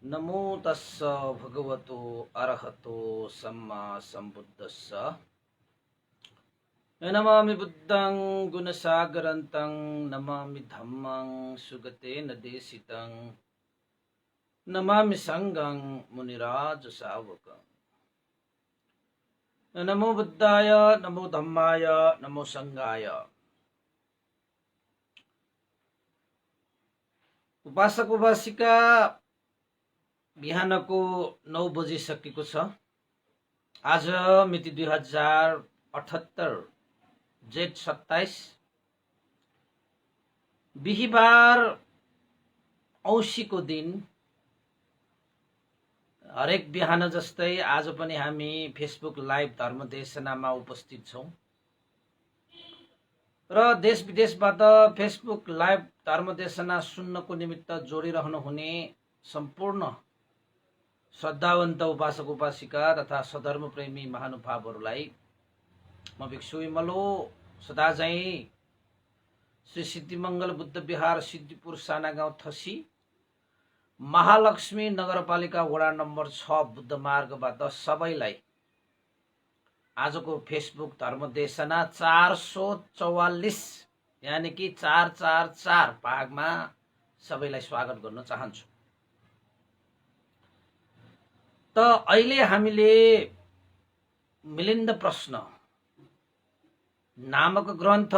नमो तस्स भगवतो अरहतो सम्मा सम्बुद्धस्स। नमामि बुद्धं गुणसागरन्तं नमामि धम्मं सुगतेन देशितं नमामि संघं मुनिराज सावकं। नमो बुद्धाय नमो धम्माय नमो संघाय। उपासक उपासिका, बिहानको 9 बजिसकेको छ। आज मिति 2078 जेठ 27 बिहिबार औँसीको दिन। हरेक बिहान जस्तै आज पनि हामी फेसबुक लाइभ धर्मदेशनामा उपस्थित छौं र देश विदेशबाट फेसबुक लाइभ धर्मदेशना सुन्नको निमित्त जोडिरहनु हुने सम्पूर्ण श्रद्धावन्त उपासक उपासिका तथा सधर्म प्रेमी महानुभावहरूलाई म भिक्षु विमलो सदा चाहिँ श्री सिद्धिमंगल बुद्ध विहार सिद्धिपुर साना गाउँ थसी महालक्ष्मी नगरपालिका वडा नम्बर 6 बुद्ध मार्गबाट सबैलाई आजको फेसबुक धर्मदेशना 444 यानी कि 444 भागमा सबैलाई स्वागत गर्न चाहन्छु। त अहिले हामीले मिलिन्द प्रश्न नामक ग्रन्थ,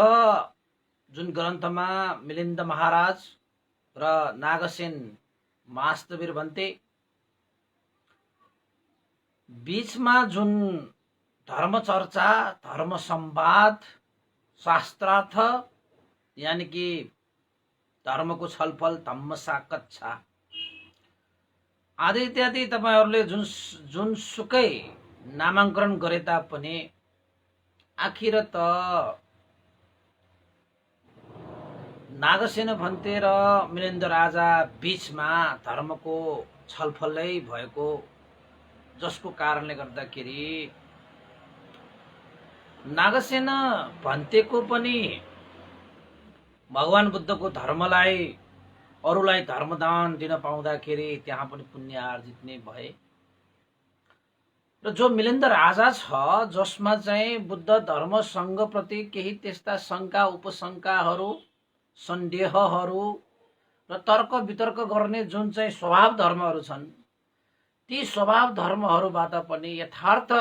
जुन ग्रन्थमा मिलिन्द महाराज र नागसेन मास्तवीर भन्ते बीचमा जुन धर्म चर्चा, धर्म संवाद, शास्त्रार्थ यानी कि धर्मको छलफल, धम्म साकच्छा आदि इत्यादि तपाईहरुले जुन सुकै नामाङ्करण गरे तापनि आखिर त नागसेन भन्ते र मिलिन्द राजा बीचमा धर्मको छलफलै भएको, जसको कारणले गर्दाखेरि नागसेन भन्तेको पनि भगवान बुद्धको धर्मलाई, अरूलाई धर्मदान दिन पाउँदाखेरि त्यहाँ पनि पुण्य आर्जित नै भए र जो मिलिन्द राजा छ जसमा चाहिँ बुद्ध धर्मसँग प्रति केही त्यस्ता शंका उपशंकाहरू, सन्देहहरू र तर्क वितर्क गर्ने जुन चाहिँ स्वभाव धर्महरू छन्, ती स्वभाव धर्महरूबाट पनि यथार्थ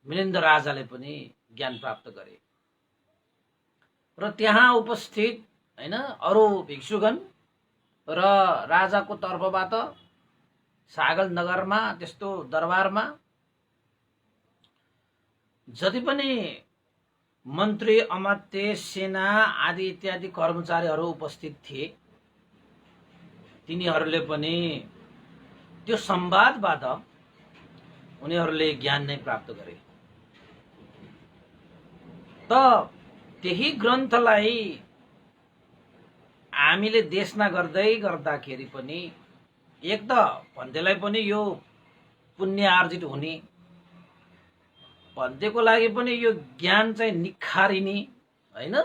मिलिन्द राजाले पनि ज्ञान प्राप्त गरे र त्यहाँ उपस्थित हैन अरु भिक्षुगण र राजाको तर्फबाट सागल नगरमा, त्यस्तो दरबारमा जति पनि मन्त्री, अमात्य, सेना आदि इत्यादि कर्मचारीहरू उपस्थित थिए, तिनीहरूले पनि त्यो संवादबाट उनीहरूले ज्ञान नै प्राप्त गरे। त त्यही ग्रन्थलाई हामीले देशना गर्दै गर्दाखेरि पनि एक त भन्देलाई पनि यो पुण्य आर्जित हुने, भन्देको लागि पनि यो ज्ञान चाहिँ निखारिने हैन,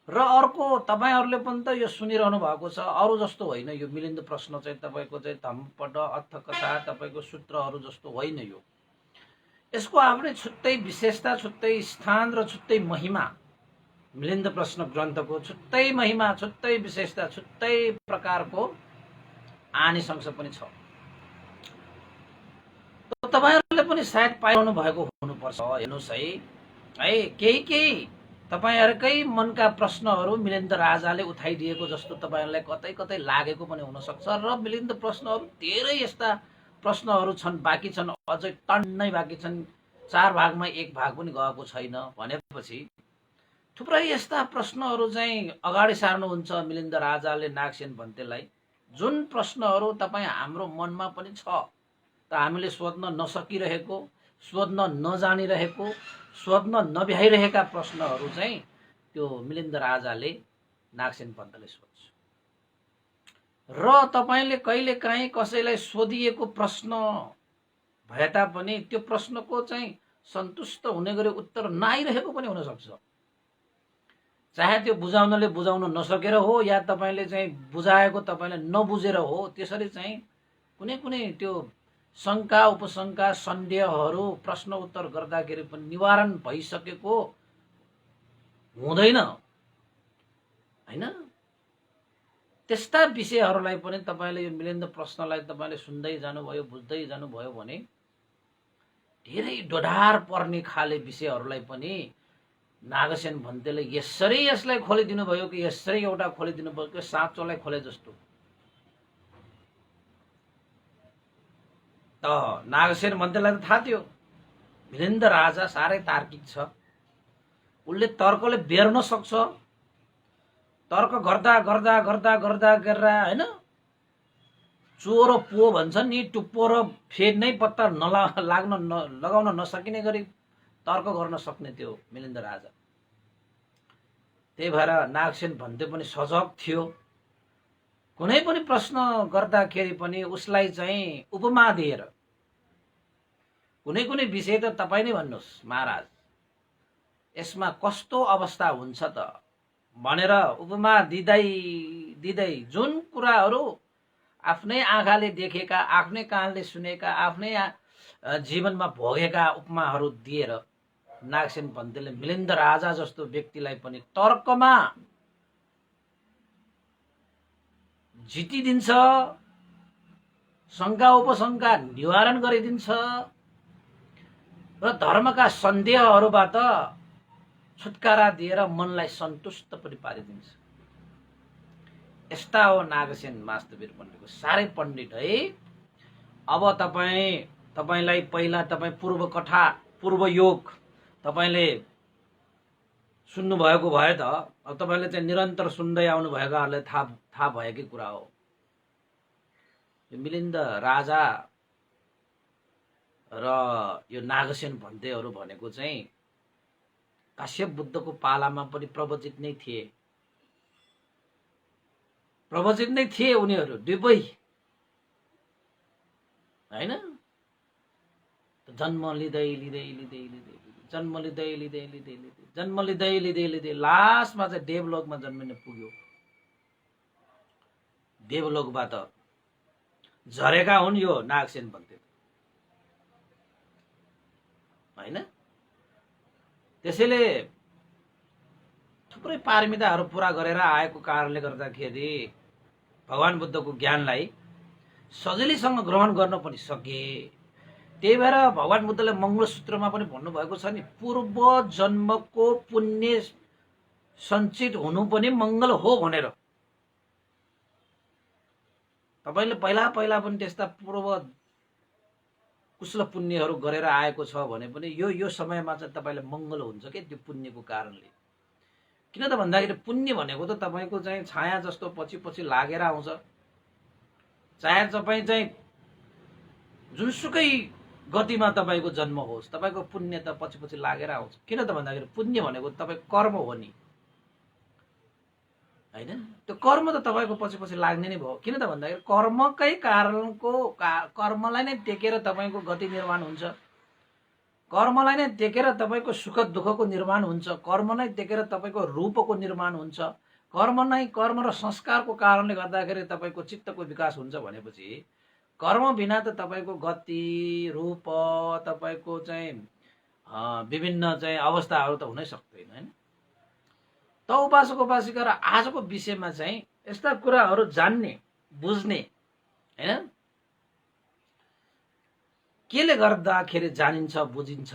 र अर्को तपाईहरुले पनि त यो सुनिरहनु भएको छ। अरु जस्तो होइन यो मिलिन्द प्रश्न चाहिँ तपाईको चाहिँ धम्मपद अर्थकथा तपाईको सूत्रहरू जस्तो होइन। यो यसको आफ्नै छुट्टै विशेषता, छुट्टै स्थान र छुट्टै महिमा, मिलिन्द प्रश्न ग्रन्थको छुट्टै महिमा, छुट्टै विशेषता, छुट्टै प्रकारको आनिशंस पनि छ। तपाईहरुले पनि सायद पाइरहनु भएको हुनुपर्छ। हेर्नुस् है केही तपाईहरुकै मनका प्रश्नहरू मिलिन्द राजाले उठाइदिएको जस्तो तपाईहरुलाई कतै कतै लागेको पनि हुन सक्छ र मिलिन्द प्रश्नहरू धेरै यस्ता प्रश्नहरू छन्, बाँकी छन्, अझै टन्नै बाँकी छन्, 4 भागमा 1 भाग पनि गएको छैन भनेपछि थुप्रै यस्ता प्रश्नहरू चाहिँ अगाडि सार्नुहुन्छ मिलिन्द राजाले नागसेन भन्तेलाई। जुन प्रश्नहरू तपाईं हाम्रो मनमा पनि छ त हामीले सोध्न नसकिरहेको, सोध्न नजानिरहेको, सोध्न नभ्याइरहेका प्रश्नहरू चाहिँ त्यो मिलिन्द राजाले नागसेन पन्तले सोध्छ। र तपाईले कहिले काहीँ कसैलाई सोधिएको प्रश्न भए तापनि त्यो प्रश्नको चाहिँ सन्तुष्ट हुने गरी उत्तर नआइरहेको पनि हुन सक्छ। चाहे त्यो बुझाउनले बुझाउन नसकेर हो या तपाईँले चाहिँ बुझाएको तपाईँले नबुझेर हो, त्यसरी चाहिँ कुनै कुनै त्यो शङ्का उपशङ्का सन्देहहरू प्रश्न उत्तर गर्दाखेरि पनि निवारण भइसकेको हुँदैन हैन। त्यस्ता विषयहरूलाई पनि तपाईँले यो मिलिन्द प्रश्नलाई तपाईँले सुन्दै जानुभयो, बुझ्दै जानुभयो भने धेरै डोढार पर्ने खाले विषयहरूलाई पनि नागसेन भन्तेले यसरी यसलाई खोलिदिनु भयो कि यसरी एउटा खोलिदिनु भयो कि साँचोलाई खोले जस्तो। त नागसेन भन्तेलाई त थाहा थियो मिलिन्द राजा साह्रै तार्किक छ, उसले तर्कले बेर्न सक्छ। तर्क गर्दा गर्दा गर्दा गर्दा गर्दा हैन, चोर पो भन्छ नि, टुप्पो र फेद नै पत्ता लगाउन नसकिने गरी तर्क गर्न सक्ने त्यो मिलिन्द राजा। त्यही भएर नागसेन भन्ते पनि सजग थियो। कुनै पनि प्रश्न गर्दाखेरि पनि उसलाई चाहिँ उपमा दिएर, कुनै कुनै विषय त तपाईँ नै भन्नुहोस् महाराज, यसमा कस्तो अवस्था हुन्छ त भनेर उपमा दिँदै दिँदै जुन कुराहरू आफ्नै आँखाले देखेका, आफ्नै कानले सुनेका, आफ्नै जीवनमा भोगेका उपमाहरू दिएर नागसेन भन्तेले मिलिन्द राजा जस्तो व्यक्तिलाई पनि तर्कमा जितिदिन्छ, शङ्का उपशङ्का निवारण गरिदिन्छ र धर्मका सन्देहहरूबाट छुटकारा दिएर मनलाई सन्तुष्ट पनि पारिदिन्छ। यस्ता हो नागसेन वास्तवीर पण्डितको साह्रै पण्डित है। अब तपाईलाई पहिला तपाईँ पूर्व कथा पूर्व योग तपाईले सुन्नु भएको भए त अब तपाईले चाहिँ निरन्तर सुन्दै आउनु भएकाहरूले थाहा भएकै कुरा हो। यो मिलिन्द राजा र यो नागसेन भन्तेहरू भनेको चाहिँ काश्यप बुद्धको पालामा पनि प्रवचित नै थिए, प्रवचित नै थिए उनीहरू दुवै हैन। जन्म लिँदै लिँदै लिँदै लिँदै जन्म लिँदै लिँदै लिँदै लिँदै जन्म लिँदै लिँदै लिँदै लास्टमा चाहिँ देवलोकमा जन्मिन पुग्यो। देवलोकबाट झरेका हुन् यो नागसेन भन्ते हैन। त्यसैले थुप्रै पारमिताहरू पूरा गरेर आएको कारणले गर्दाखेरि भगवान बुद्धको ज्ञानलाई सजिलैसँग ग्रहण गर्न पनि सके। त्यही भएर भगवान बुद्धले मङ्गलसूत्रमा पनि भन्नुभएको छ नि, पूर्व जन्मको पुण्य सञ्चित हुनु पनि मङ्गल हो भनेर। तपाईले पहिला पहिला पनि त्यस्ता पूर्व कुशल पुण्यहरू गरेर आएको छ भने पनि यो समयमा चाहिँ तपाईले मङ्गल हुन्छ के त्यो पुण्यको कारणले। किन त भन्दाखेरि पुण्य भनेको त तपाईको चाहिँ छाया जस्तो पछि पछि लागेर आउँछ। चाहे तपाईँ चाहिँ जुनसुकै गतिमा तपाईको जन्म होस्, तपाईको पुण्य त पछि पछि लागेर आउँछ। किन त भन्दाखेरि पुण्य भनेको तपाईको कर्म हो नि हैन। त्यो कर्म त तपाईको पछि पछि लाग्ने नै भयो। किन त भन्दाखेरि कर्मकै कारणको कर्मलाई नै टेकेर तपाईको गति निर्माण हुन्छ, कर्मलाई नै टेकेर तपाईको सुख दुःखको निर्माण हुन्छ, कर्म नै टेकेर तपाईको रूपको निर्माण हुन्छ, कर्म र संस्कारको कारणले गर्दाखेरि तपाईको चित्तको विकास हुन्छ भनेपछि कर्म बिना त तपाईको गति रूप तपाईको चाहिँ विभिन्न चाहिँ अवस्थाहरू त हुनै सक्दैन हैन। त उपासक उपासिका र आजको विषयमा चाहिँ यस्ता कुराहरू जान्ने बुझ्ने हैन, केले गर्दाखेरि जानिन्छ बुझिन्छ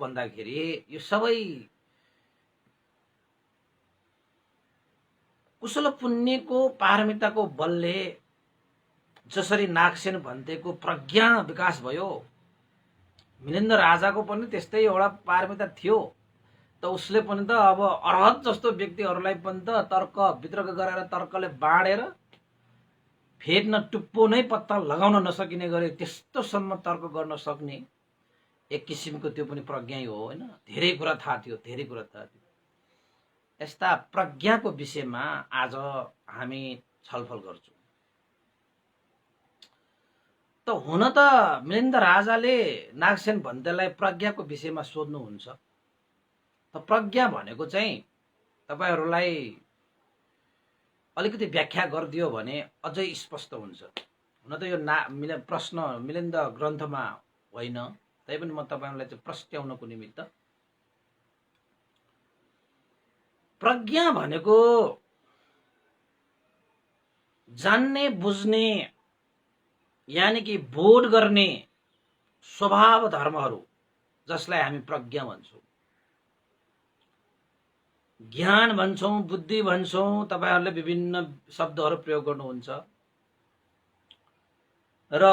भन्दाखेरि यो सबै कुशल पुण्यको पारमिताको बलले जसरी नागसेन भन्तेको प्रज्ञा विकास भयो, मिलिन्द राजाको पनि त्यस्तै एउटा पारमिता थियो। त उसले पनि त अब अरहत जस्तो व्यक्तिहरूलाई पनि त तर्क वितर्क गराएर तर्कले बाँडेर फेद न टुप्पो नै पत्ता लगाउन नसकिने गरे त्यस्तोसम्म तर्क गर्न सक्ने एक किसिमको त्यो पनि प्रज्ञा हो हैन। धेरै कुरा थाहा थियो, धेरै कुरा थाहा थियो। यस्ता प्रज्ञाको विषयमा आज हामी छलफल गर्छौं। त हुन त मिलिन्द राजाले नागसेन भन्तेलाई प्रज्ञाको विषयमा सोध्नुहुन्छ। त प्रज्ञा भनेको चाहिँ तपाईहरूलाई अलिकति व्याख्या गरिदियो भने अझै स्पष्ट हुन्छ। हुन त यो प्रश्न मिलिन्द ग्रन्थमा होइन, तैपनि म तपाईहरूलाई चाहिँ प्रस्ट्याउनको निमित्त प्रज्ञा भनेको जान्ने बुझ्ने यानि कि बोध गर्ने स्वभाव धर्महरू जसलाई हामी प्रज्ञा भन्छौँ, ज्ञान भन्छौँ, बुद्धि भन्छौँ। तपाईहरूले विभिन्न शब्दहरू प्रयोग गर्नुहुन्छ र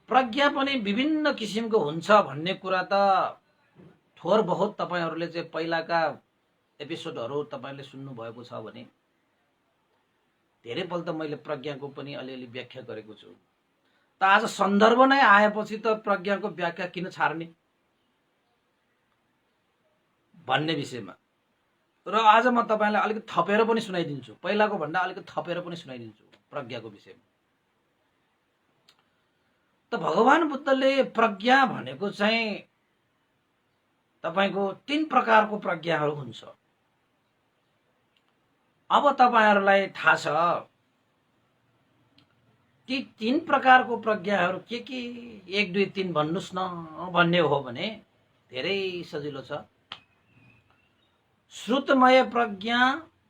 प्रज्ञा पनि विभिन्न किसिमको हुन्छ भन्ने कुरा त थोर बहुत तपाईहरूले चाहिँ पहिलाका एपिसोडहरू तपाईहरूले सुन्नुभएको छ भने धेरैपल्ट मैले प्रज्ञाको पनि अलिअलि व्याख्या गरेको छु। त आज सन्दर्भ नै आएपछि त प्रज्ञाको व्याख्या किन छाड्ने भन्ने विषयमा र आज म तपाईलाई अलिकति थपेर पनि सुनाइदिन्छु, पहिलाको भन्दा अलिकति थपेर पनि सुनाइदिन्छु प्रज्ञाको विषयमा। त भगवान बुद्धले प्रज्ञा भनेको चाहिँ तपाईको 3 प्रकारको प्रज्ञाहरू हुन्छ। अब तपाईहरुलाई थाहा छ ती 3 प्रकारको प्रज्ञाहरू के 1 2 3 भन्नुस् न भन्ने हो भने धेरै सजिलो छ। श्रुतमय प्रज्ञा,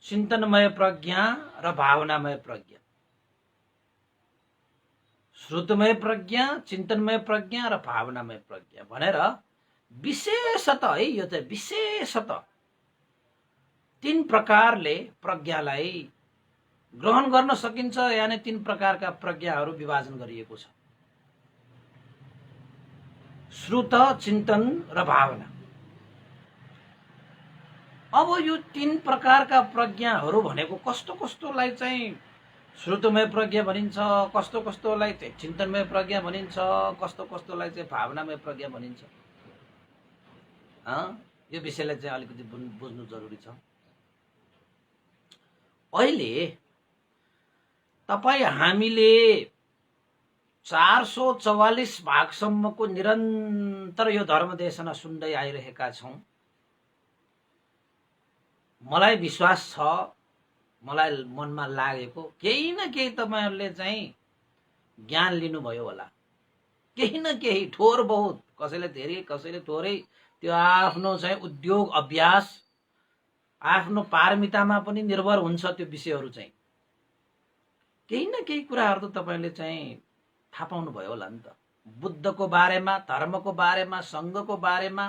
चिन्तनमय प्रज्ञा र भावनामय प्रज्ञा। श्रुतमय प्रज्ञा, चिन्तनमय प्रज्ञा र भावनामय प्रज्ञा भनेर विशेषतः है, यो चाहिँ विशेषतः 3 प्रकारले प्रज्ञालाई ग्रहण गर्न सकिन्छ, यानी 3 प्रकारका प्रज्ञाहरू विभाजन गरिएको छ। श्रुत, चिन्तन र भावना। अब यो 3 प्रकारका प्रज्ञाहरू भनेको कस्तो कस्तोलाई चाहिँ श्रुतमय प्रज्ञा भनिन्छ, कस्तो कस्तोलाई चाहिँ चिन्तनमय प्रज्ञा भनिन्छ, कस्तो कस्तोलाई चाहिँ भावनामय प्रज्ञा भनिन्छ। यो विषयलाई चाहिँ अलिकति बुझ्नु जरुरी छ। अहिले तपाई हामीले 444 भागसम्मको निरन्तर यो धर्मदेशना सुन्दै आइरहेका छौं। मलाई विश्वास छ, मलाई मनमा लागेको केही न केही तपाईहरुले चाहिँ ज्ञान लिनुभयो होला। केही न केही थोर बहुत, कसैले धेरै कसैले थोरै, त्यो आफ्नो चाहिँ उद्योग अभ्यास आफ्नो पारमितामा पनि निर्भर हुन्छ। त्यो विषयहरू चाहिँ केही न केही कुराहरू त तपाईले चाहिँ थाहा पाउनु भयो होला नि त। बुद्धको बारेमा, धर्मको बारेमा, संघको बारेमा,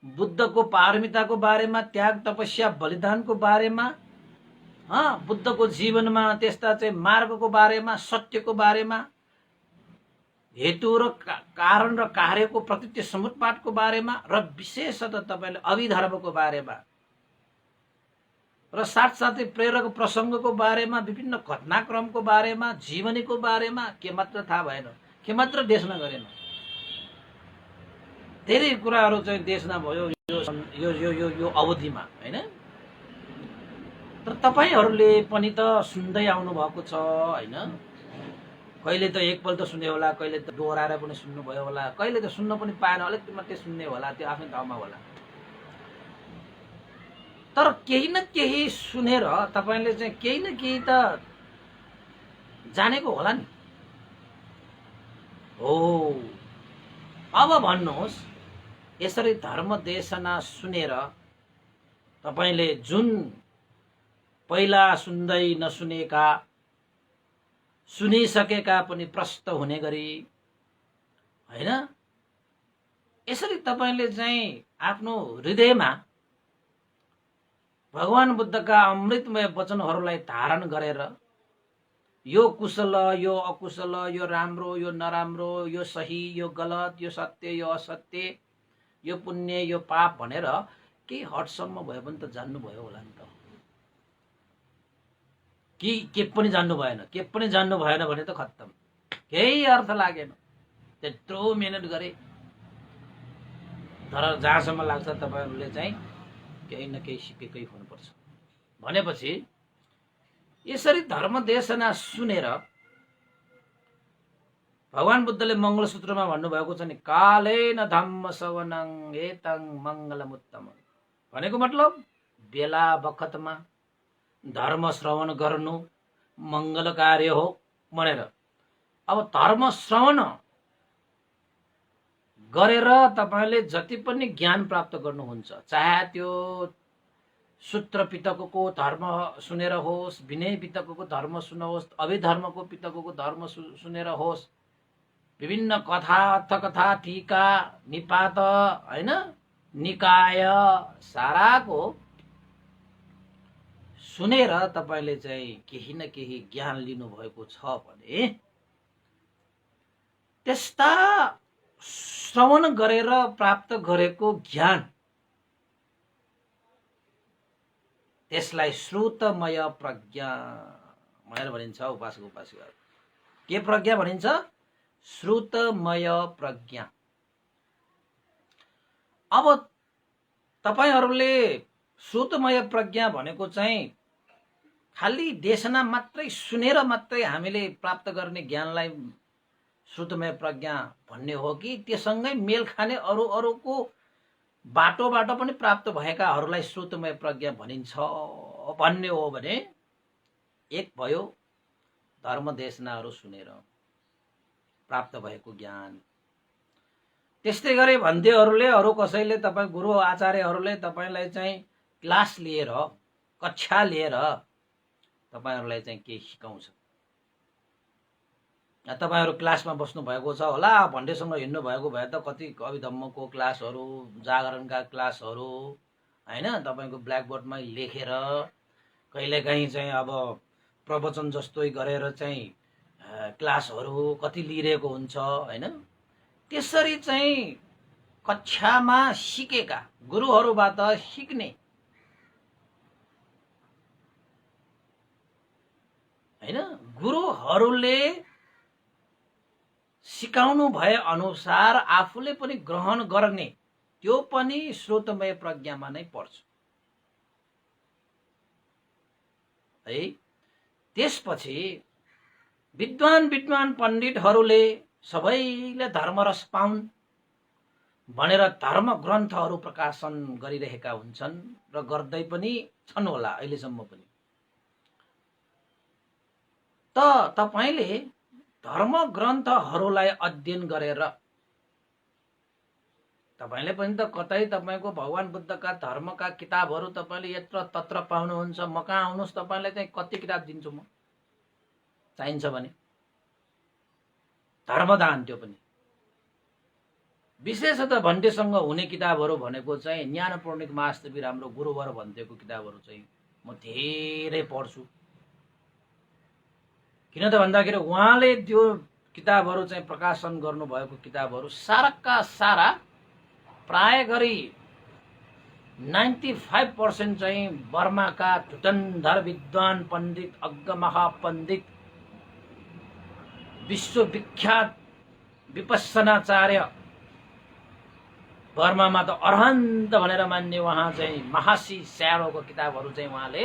बुद्धको पारमिताको बारेमा, त्याग तपस्या बलिदानको बारेमा, बुद्धको जीवनमा त्यस्ता चाहिँ मार्गको बारेमा, सत्यको बारेमा, हेतु र कारण र कार्यको प्रकृति समुत्पादको बारेमा र विशेषतः तपाईले अभिधर्मको बारेमा र साथसाथै प्रेरक प्रसंगको बारेमा, विभिन्न घटनाक्रमको बारेमा, जीवनीको बारेमा के मात्र थाहा भएन, के मात्र देशना गरेन। धेरै कुराहरू चाहिँ देशना भयो यो यो यो यो अवधिमा, हैन? तर तपाईहरुले पनि त सुन्दै आउनु भएको छ, हैन? कहिले त एकपल्ट सुन्ने होला, कहिले त दोहोराएर पनि सुन्नुभयो होला, कहिले त सुन्न पनि पाएन, अलिकति मात्रै सुन्ने होला, त्यो आफ्नै ठाउँमा होला। तर केही न केही सुनेर तपाईले चाहिँ केही न केही त जानेको होला नि। हो, अब भन्नुहोस्, यसरी धर्म देशना सुनेर तपाईले जुन पहिला सुन्दै नसुनेका, सुनिसकेका पनि प्रष्ट हुने गरी, हैन? यसरी तपाईले चाहिँ आफ्नो हृदयमा भगवान बुद्धका अमृतमय वचनहरूलाई धारण गरेर यो कुशल, यो अकुशल, यो राम्रो, यो नराम्रो, यो सही, यो गलत, यो सत्य, यो असत्य, यो पुण्य, यो पाप भनेर केही हदसम्म भयो भने त जान्नु भयो होला नि त। के पनि जान्नु भएन, के पनि जान्नु भएन भने त खत्तम, केही अर्थ लागेन। त्यत्रो मेहनत गरे, तर जहाँसम्म लाग्छ तपाईहरुले चाहिँ केही न केही सिकेकै हुनुपर्छ। भनेपछि यसरी धर्म देशना सुनेर भगवान बुद्धले मंगलसूत्रमा भन्नुभएको छ नि, कालेन धम्म सवनं एतं मंगलमुत्तम। भनेको मतलब बेला बखतमा धर्म श्रवण गर्नु मङ्गल कार्य हो भनेर। अब धर्म श्रवण गरेर तपाईले जति पनि ज्ञान प्राप्त गर्नुहुन्छ, चाहे त्यो सूत्र पितकको धर्म सुनेर होस्, विनय पितकको धर्म सुनोस्, अभिधर्मको पितकको धर्म सुनेर होस्, विभिन्न कथा अर्थकथा टीका निपात हैन निकाय साराको सुनेर तपाईले चाहिँ केही न केही ज्ञान लिनु भएको छ भने त्यस्ता श्रवण गरेर प्राप्त गरेको ज्ञान त्यसलाई श्रुतमय प्रज्ञा भनेर भनिन्छ। उपासक उपासिका के प्रज्ञा भनिन्छ? श्रुतमय प्रज्ञा। अब तपाईहरुले श्रुतमय प्रज्ञा भनेको चाहिँ खाली देशना मात्रै सुनेर मात्रै हामीले प्राप्त गर्ने ज्ञानलाई श्रुतमय प्रज्ञा भन्ने हो कि त्यससँगै मेल खाने अरु अरुको बाटोबाट पनि प्राप्त भएकाहरूलाई श्रुतमय प्रज्ञा भनिन्छ भन्ने हो भने एक भयो धर्म देशनाहरू सुनेर प्राप्त भएको ज्ञान। त्यस्तै गरी भन्देहरूले अरु कसैले तपाई गुरु आचार्यहरूले तपाईलाई चाहिँ क्लास लिएर कक्षा लिएर तपाईहरुलाई चाहिँ के सिकाउँछ। तपाईहरु क्लासमा बस्नु भएको छ होला, भन्डेसँग हिँड्नु भएको भए त कति अभिधम्मको क्लासहरु, जागरणका क्लासहरु हैन तपाईको ब्ल्याक बोर्डमा लेखेर कहिलेकाहीँ चाहिँ अब प्रवचन जस्तै गरेर चाहिँ क्लासहरु कति लिइरहेको हुन्छ हैन। त्यसरी चाहिँ कक्षामा सिकेका गुरुहरुबाट सिक्ने हैन, गुरुहरुले सिकाउनु भए अनुसार आफूले पनि ग्रहण गर्ने त्यो पनि श्रुतमय प्रज्ञामा नै पर्छ है। त्यसपछि विद्वान पण्डितहरूले सबैले धर्मरस पाउन् भनेर धर्म ग्रन्थहरू प्रकाशन गरिरहेका हुन्छन् र गर्दै पनि छन् होला अहिलेसम्म पनि। त तपाईले धर्म ग्रन्थहरूलाई अध्ययन गरेर तपाईले पनि त कतै तपाईको भगवान बुद्धका धर्मका किताबहरू तपाईले यत्र तत्र पाउनुहुन्छ। म कहाँ आउनुस्, तपाईलाई चाहिँ कति किताब दिन्छु म, चाहिन्छ भने धर्मदान। त्यो पनि विशेषतः भन्डेसँग हुने किताबहरू भनेको चाहिँ ज्ञानपूर्णिक महास्तवीर हाम्रो गुरुवर भन्देको किताबहरू चाहिँ म धेरै पढ्छु। किन त भन्दाखेरि उहाँले त्यो किताबहरू चाहिँ प्रकाशन गर्नुभएको किताबहरू साराका सारा प्राय गरी 95% चाहिँ बर्माका धुरन्धर विद्वान पण्डित अज्ञ महापण्डित विश्वविख्यात विपस्सनाचार्य बर्मामा त अरहन्त भनेर मान्ने उहाँ चाहिँ महासी स्यारोको किताबहरू चाहिँ उहाँले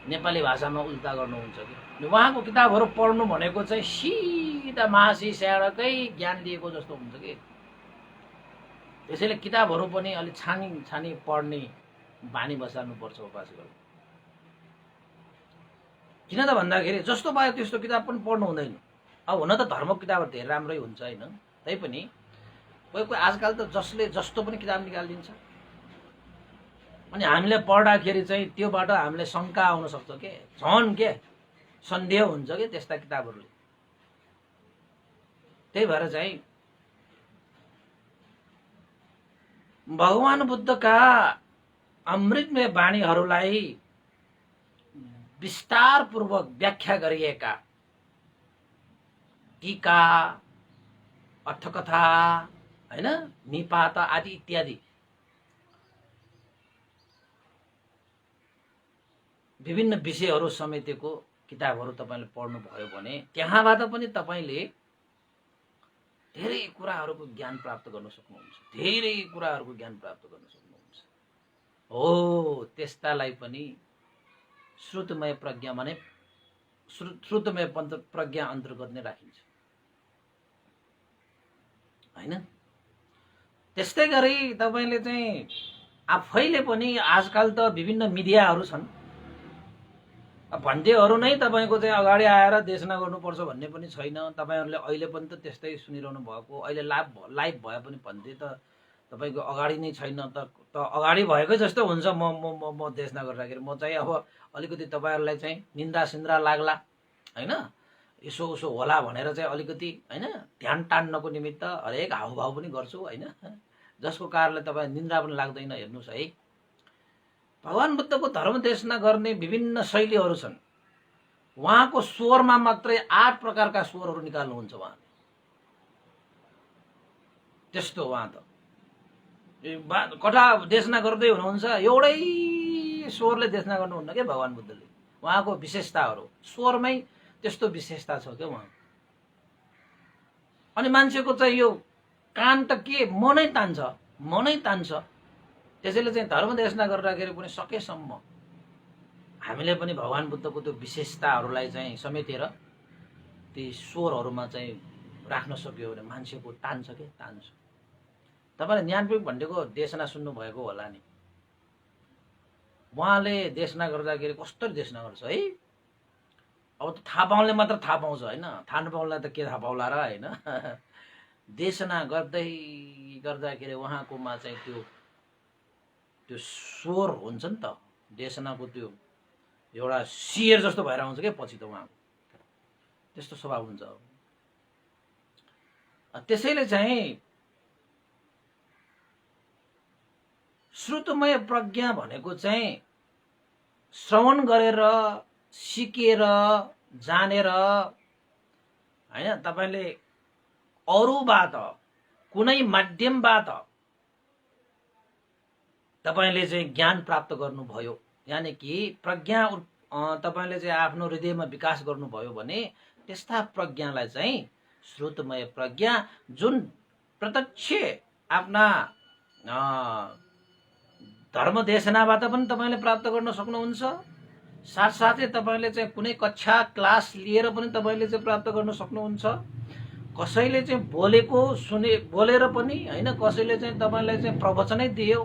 नेपाली भाषामा उल्टा गर्नुहुन्छ कि उहाँको किताबहरू पढ्नु भनेको चाहिँ सिधा महासी स्यारोकै ज्ञान दिएको जस्तो हुन्छ कि। त्यसैले किताबहरू पनि अलि छानी पढ्ने बानी बसाल्नु पर्छ उपासकहरू। किन त भन्दाखेरि जस्तो पायो त्यस्तो किताब पनि पढ्नु हुँदैन। अब हुन त धर्मको किताबहरू धेरै राम्रै हुन्छ हैन, तैपनि कोही आजकल त जसले जस्तो पनि किताब निकालिदिन्छ अनि हामीले पढ्दाखेरि चाहिँ त्योबाट हामीले शंका आउन सक्छ के, झन् के सन्देह हुन्छ के त्यस्ता किताबहरूले। त्यही भएर चाहिँ भगवान बुद्धका अमृतमय वाणीहरूलाई विस्तार पूर्वक व्याख्या गरिएका टीका अर्थकथा हैन निपात आदि इत्यादि विभिन्न विषयहरू समेटेको किताबहरू तपाईले पढ्नु भयो भने त्यहाँबाट पनि तपाईले धेरै कुराहरूको ज्ञान प्राप्त गर्न सक्नुहुन्छ। धेरै कुराहरूको ज्ञान प्राप्त गर्न सक्नुहुन्छ। हो त्यस्तालाई पनि श्रुतमय प्रज्ञा माने श्रुतमय प्रज्ञा अन्तर्गत नै राखिन्छ हैन। त्यस्तै गरी तपाईले चाहिँ आफैले पनि आजकल त विभिन्न मिडियाहरू छन्, भन्नेहरू नै तपाईँको चाहिँ अगाडि आएर देशना गर्नुपर्छ भन्ने पनि छैन। तपाईँहरूले अहिले पनि त त्यस्तै सुनिरहनु भएको, अहिले लाइभ भए पनि भन्दै त तपाईँको अगाडि नै छैन त अगाडि भएकै जस्तो हुन्छ। म देशना गर्दाखेरि म चाहिँ अब अलिकति तपाईँहरूलाई चाहिँ निन्द्रा सिन्द्रा लाग्ला होइन, यसो उसो होला भनेर चाहिँ अलिकति होइन ध्यान टान्नको निमित्त हरेक हाउभाउ पनि गर्छु होइन, जसको कारणले तपाईँ निन्द्रा पनि लाग्दैन। हेर्नुहोस् है, भगवान बुद्धको धर्म देशना गर्ने विभिन्न शैलीहरू छन्। उहाँको स्वरमा मात्रै 8 प्रकारका स्वरहरू निकाल्नुहुन्छ उहाँले। त्यस्तो उहाँ त कथा देशना गर्दै हुनुहुन्छ, एउटै स्वरले देशना गर्नुहुन्न क्या भगवान बुद्धले। उहाँको विशेषताहरू स्वरमै त्यस्तो विशेषता छ क्या उहाँ। अनि मान्छेको चाहिँ यो कान त के मनै तान्छ। त्यसैले चाहिँ धर्म देशना गर्दाखेरि पनि सकेसम्म हामीले पनि भगवान बुद्धको त्यो विशेषताहरूलाई चाहिँ समेटेर ती स्वरहरूमा चाहिँ राख्न सक्यो भने मान्छेको तान्छ के तान्छ। तपाईँले ज्ञानपीठ भन्डेको देशना सुन्नुभएको होला नि, उहाँले देशना गर्दाखेरि कसरी देशना गर्छ है। अब त थाहा पाउनेले मात्र थाहा पाउँछ होइन, थाहा नपाउनेलाई त के थाहा पाउला र होइन। देशना गर्दाखेरि उहाँकोमा चाहिँ त्यो स्वर हुन्छ नि त, देशनाको त्यो एउटा शिर जस्तो भएर आउँछ क्या पछि त उहाँको त्यस्तो स्वभाव हुन्छ। त्यसैले चाहिँ श्रुतमय प्रज्ञा भनेको चाहिँ श्रवण गरेर सिकेर जानेर होइन, तपाईँले अरूबाट कुनै माध्यमबाट तपाईँले चाहिँ ज्ञान प्राप्त गर्नुभयो, यानि कि प्रज्ञा तपाईँले चाहिँ आफ्नो हृदयमा विकास गर्नुभयो भने त्यस्ता प्रज्ञालाई चाहिँ श्रुतमय प्रज्ञा, जुन प्रत्यक्ष आफ्ना धर्म देशनाबाट पनि तपाईँले प्राप्त गर्न सक्नुहुन्छ, साथसाथै तपाईँले चाहिँ कुनै कक्षा क्लास लिएर पनि तपाईँले चाहिँ प्राप्त गर्न सक्नुहुन्छ। कसैले चाहिँ बोलेर पनि होइन, कसैले चाहिँ तपाईँलाई चाहिँ प्रवचनै दियो,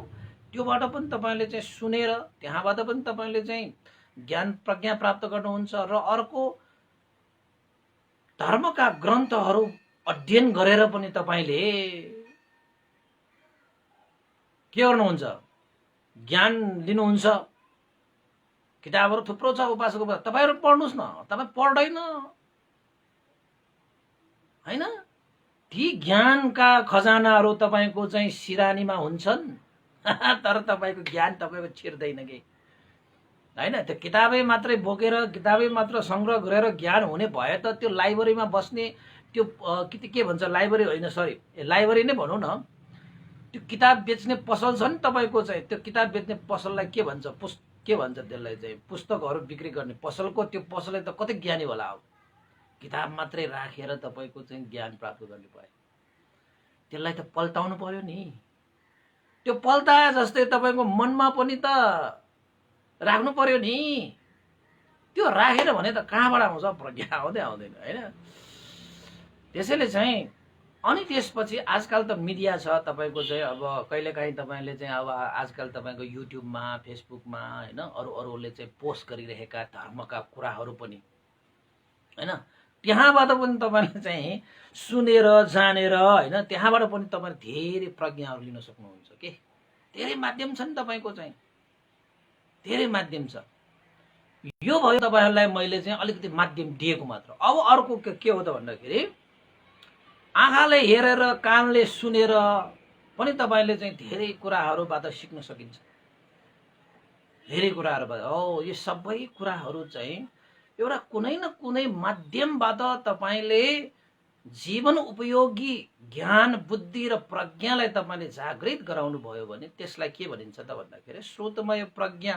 त्योबाट पनि तपाईँले चाहिँ सुनेर त्यहाँबाट पनि तपाईँले चाहिँ ज्ञान प्रज्ञा प्राप्त गर्नुहुन्छ। र अर्को धर्मका ग्रन्थहरू अध्ययन गरेर पनि तपाईँले के गर्नुहुन्छ, ज्ञान लिनुहुन्छ। किताबहरू थुप्रो छ उपासकको, तपाईँहरू पढ्नुहोस् न। तपाईँ पढ्दैन होइन, ती ज्ञानका खजानाहरू तपाईँको चाहिँ सिरानीमा हुन्छन्, तर तपाईँको ज्ञान तपाईँको छिर्दैन कि होइन। त्यो किताबै मात्रै बोकेर किताबै मात्र सङ्ग्रह गरेर ज्ञान हुने भए त त्यो लाइब्रेरीमा बस्ने त्यो के भन्छ, लाइब्रेरी होइन सरी लाइब्रेरी नै भनौँ न, त्यो किताब बेच्ने पसल छ नि तपाईँको चाहिँ, त्यो किताब बेच्ने पसललाई के भन्छ, के भन्छ त्यसलाई चाहिँ, पुस्तकहरू बिक्री गर्ने पसलको त्यो पसलले त कति ज्ञानी होला। अब किताब मात्रै राखेर तपाईँको चाहिँ ज्ञान प्राप्त गर्ने भए त्यसलाई त पल्टाउनु पर्यो नि। त्यो पल्टाए जस्तै तपाईँको मनमा पनि त राख्नु पर्यो नि। त्यो राखेर भने त कहाँबाट आउँछ प्रज्ञा, आउँदैन होइन। त्यसैले चाहिँ अनि त्यसपछि आजकल त मिडिया छ तपाईँको चाहिँ, अब कहिलेकाहीँ तपाईँले चाहिँ अब आजकल तपाईँको युट्युबमा फेसबुकमा होइन अरूले चाहिँ पोस्ट गरिरहेका धर्मका कुराहरू पनि होइन, त्यहाँबाट पनि तपाईँले चाहिँ सुनेर जानेर होइन, त्यहाँबाट पनि तपाईँले धेरै प्रज्ञाहरू लिन सक्नुहुन्छ के। धेरै माध्यम छ नि तपाईँको चाहिँ, धेरै माध्यम छ। यो भयो तपाईँहरूलाई मैले चाहिँ अलिकति माध्यम दिएको मात्र। अब अर्को के हो त भन्दाखेरि आँखाले हेरेर कानले सुनेर पनि तपाईँले चाहिँ धेरै कुराहरूबाट सिक्न सकिन्छ। धेरै कुराहरूबाट यो सबै कुराहरू चाहिँ एउटा कुनै न कुनै माध्यमबाट तपाईँले जीवन उपयोगी ज्ञान बुद्धि र प्रज्ञालाई तपाईँले जागृत गराउनु भयो भने त्यसलाई के भनिन्छ त भन्दाखेरि श्रुतमय प्रज्ञा।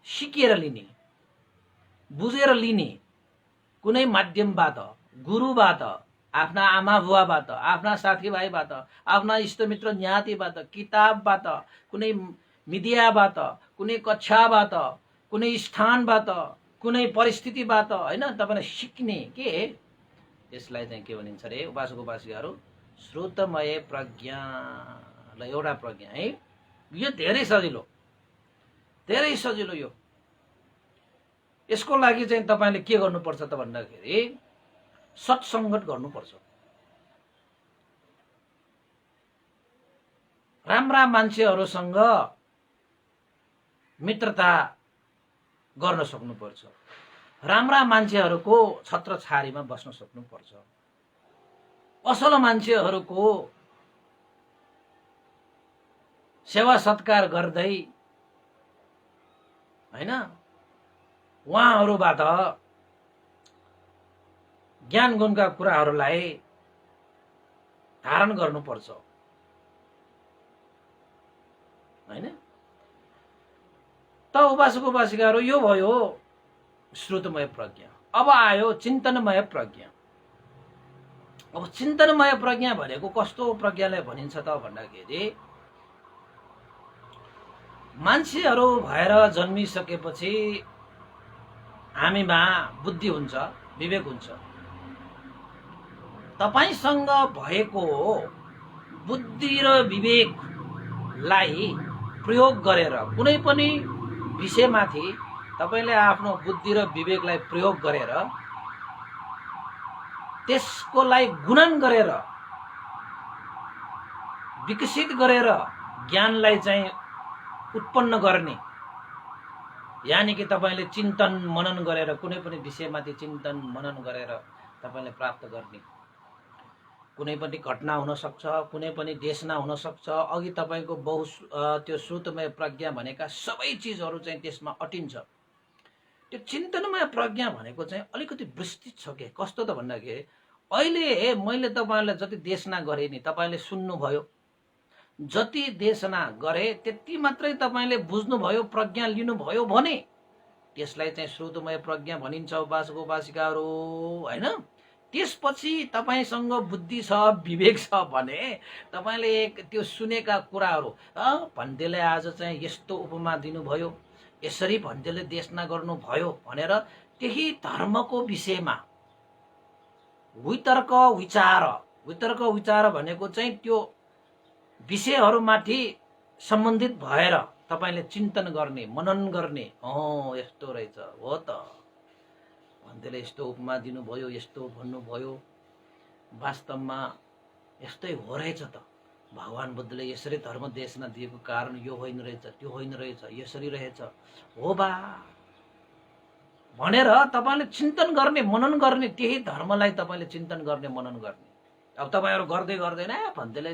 सिकेर लिने, बुझेर लिने, कुनै माध्यमबाट, गुरुबाट, आफ्ना आमा बुवाबाट, आफ्ना साथीभाइबाट, आफ्ना इष्टमित्र ज्ञातिबाट, किताबबाट, कुनै मिडियाबाट, कुनै कक्षाबाट, कुनै स्थानबाट, कुनै परिस्थितिबाट होइन, तपाईँले सिक्ने के त्यसलाई चाहिँ के भनिन्छ अरे उपासक उपासिकाहरू श्रुतमय प्रज्ञा ल एउटा प्रज्ञा है। यो धेरै सजिलो यो। यसको लागि चाहिँ तपाईले के गर्नुपर्छ त भन्दाखेरि सत्सङ्गत गर्नुपर्छ। राम्रा मान्छेहरूसँग मित्रता गर्न सक्नुपर्छ। राम्रा मान्छेहरूको छत्रछारीमा बस्न सक्नुपर्छ। असल मान्छेहरूको सेवा सत्कार गर्दै हैन उहाँहरूबाट ज्ञान गुणका कुराहरूलाई धारण गर्नुपर्छ हैन। त उपासक उपासिकाहरू यो भयो श्रुतमय प्रज्ञा। अब आयो चिन्तनमय प्रज्ञा। अब चिन्तनमय प्रज्ञा भनेको कस्तो प्रज्ञालाई भनिन्छ त भन्दाखेरि मान्छेहरू भएर जन्मिसकेपछि हामीमा बुद्धि हुन्छ, विवेक हुन्छ। तपाईसँग भएको बुद्धि र विवेकलाई प्रयोग गरेर कुनै पनि विषयमाथि तपाईले आफ्नो बुद्धि र विवेकलाई प्रयोग गरेर त्यसकोलाई गुणन गरेर विकसित गरेर ज्ञानलाई चाहिँ उत्पन्न गर्ने, यानी कि तपाईले चिन्तन मनन गरेर कुनै पनि विषयमाथि चिन्तन मनन गरेर तपाईले प्राप्त गर्ने कुनै पनि घटना हुन सक्छ, कुनै पनि देशना हुन सक्छ। अघि तपाईको त्यो श्रुतमय प्रज्ञा भनेका सबै चीजहरू चाहिँ त्यसमा अटिन्छ। त्यो चिन्तनमय प्रज्ञा भनेको चाहिँ अलिकति विस्तृत छ के। कस्तो त भन्दाखेरि अहिले मैले तपाईलाई जति देशना गरे नि तपाईले सुन्नुभयो, जति देशना गरे त्यति मात्रै तपाईले बुझ्नुभयो, प्रज्ञा लिनुभयो भने त्यसलाई चाहिँ श्रुतमय प्रज्ञा भनिन्छ उपासक उपासिकाहरू हैन। त्यसपछि तपाईसँग बुद्धि छ, विवेक छ भने तपाईले त्यो सुनेका कुराहरू भन्देले आज चाहिँ यस्तो उपमा दिनुभयो, यसरी भन्देले देशना गर्नुभयो भनेर त्यही धर्मको विषयमा वितर्क विचार भनेको चाहिँ त्यो विषयहरूमाथि सम्बन्धित भएर तपाईले चिन्तन गर्ने, मनन गर्ने। यस्तो रहेछ हो त, भन्देले यस्तो उपमा दिनुभयो, यस्तो भन्नुभयो, वास्तवमा यस्तै हो रहेछ त। भगवान बुद्धले यसरी धर्म देशना दिएको कारण यो होइन रहेछ, त्यो होइन रहेछ, यसरी रहेछ हो बा भनेर तपाईले चिन्तन गर्ने, मनन गर्ने। त्यही धर्मलाई तपाईले चिन्तन गर्ने, मनन गर्ने। अब तपाईहरु गर्दै गर्दैन भन्देले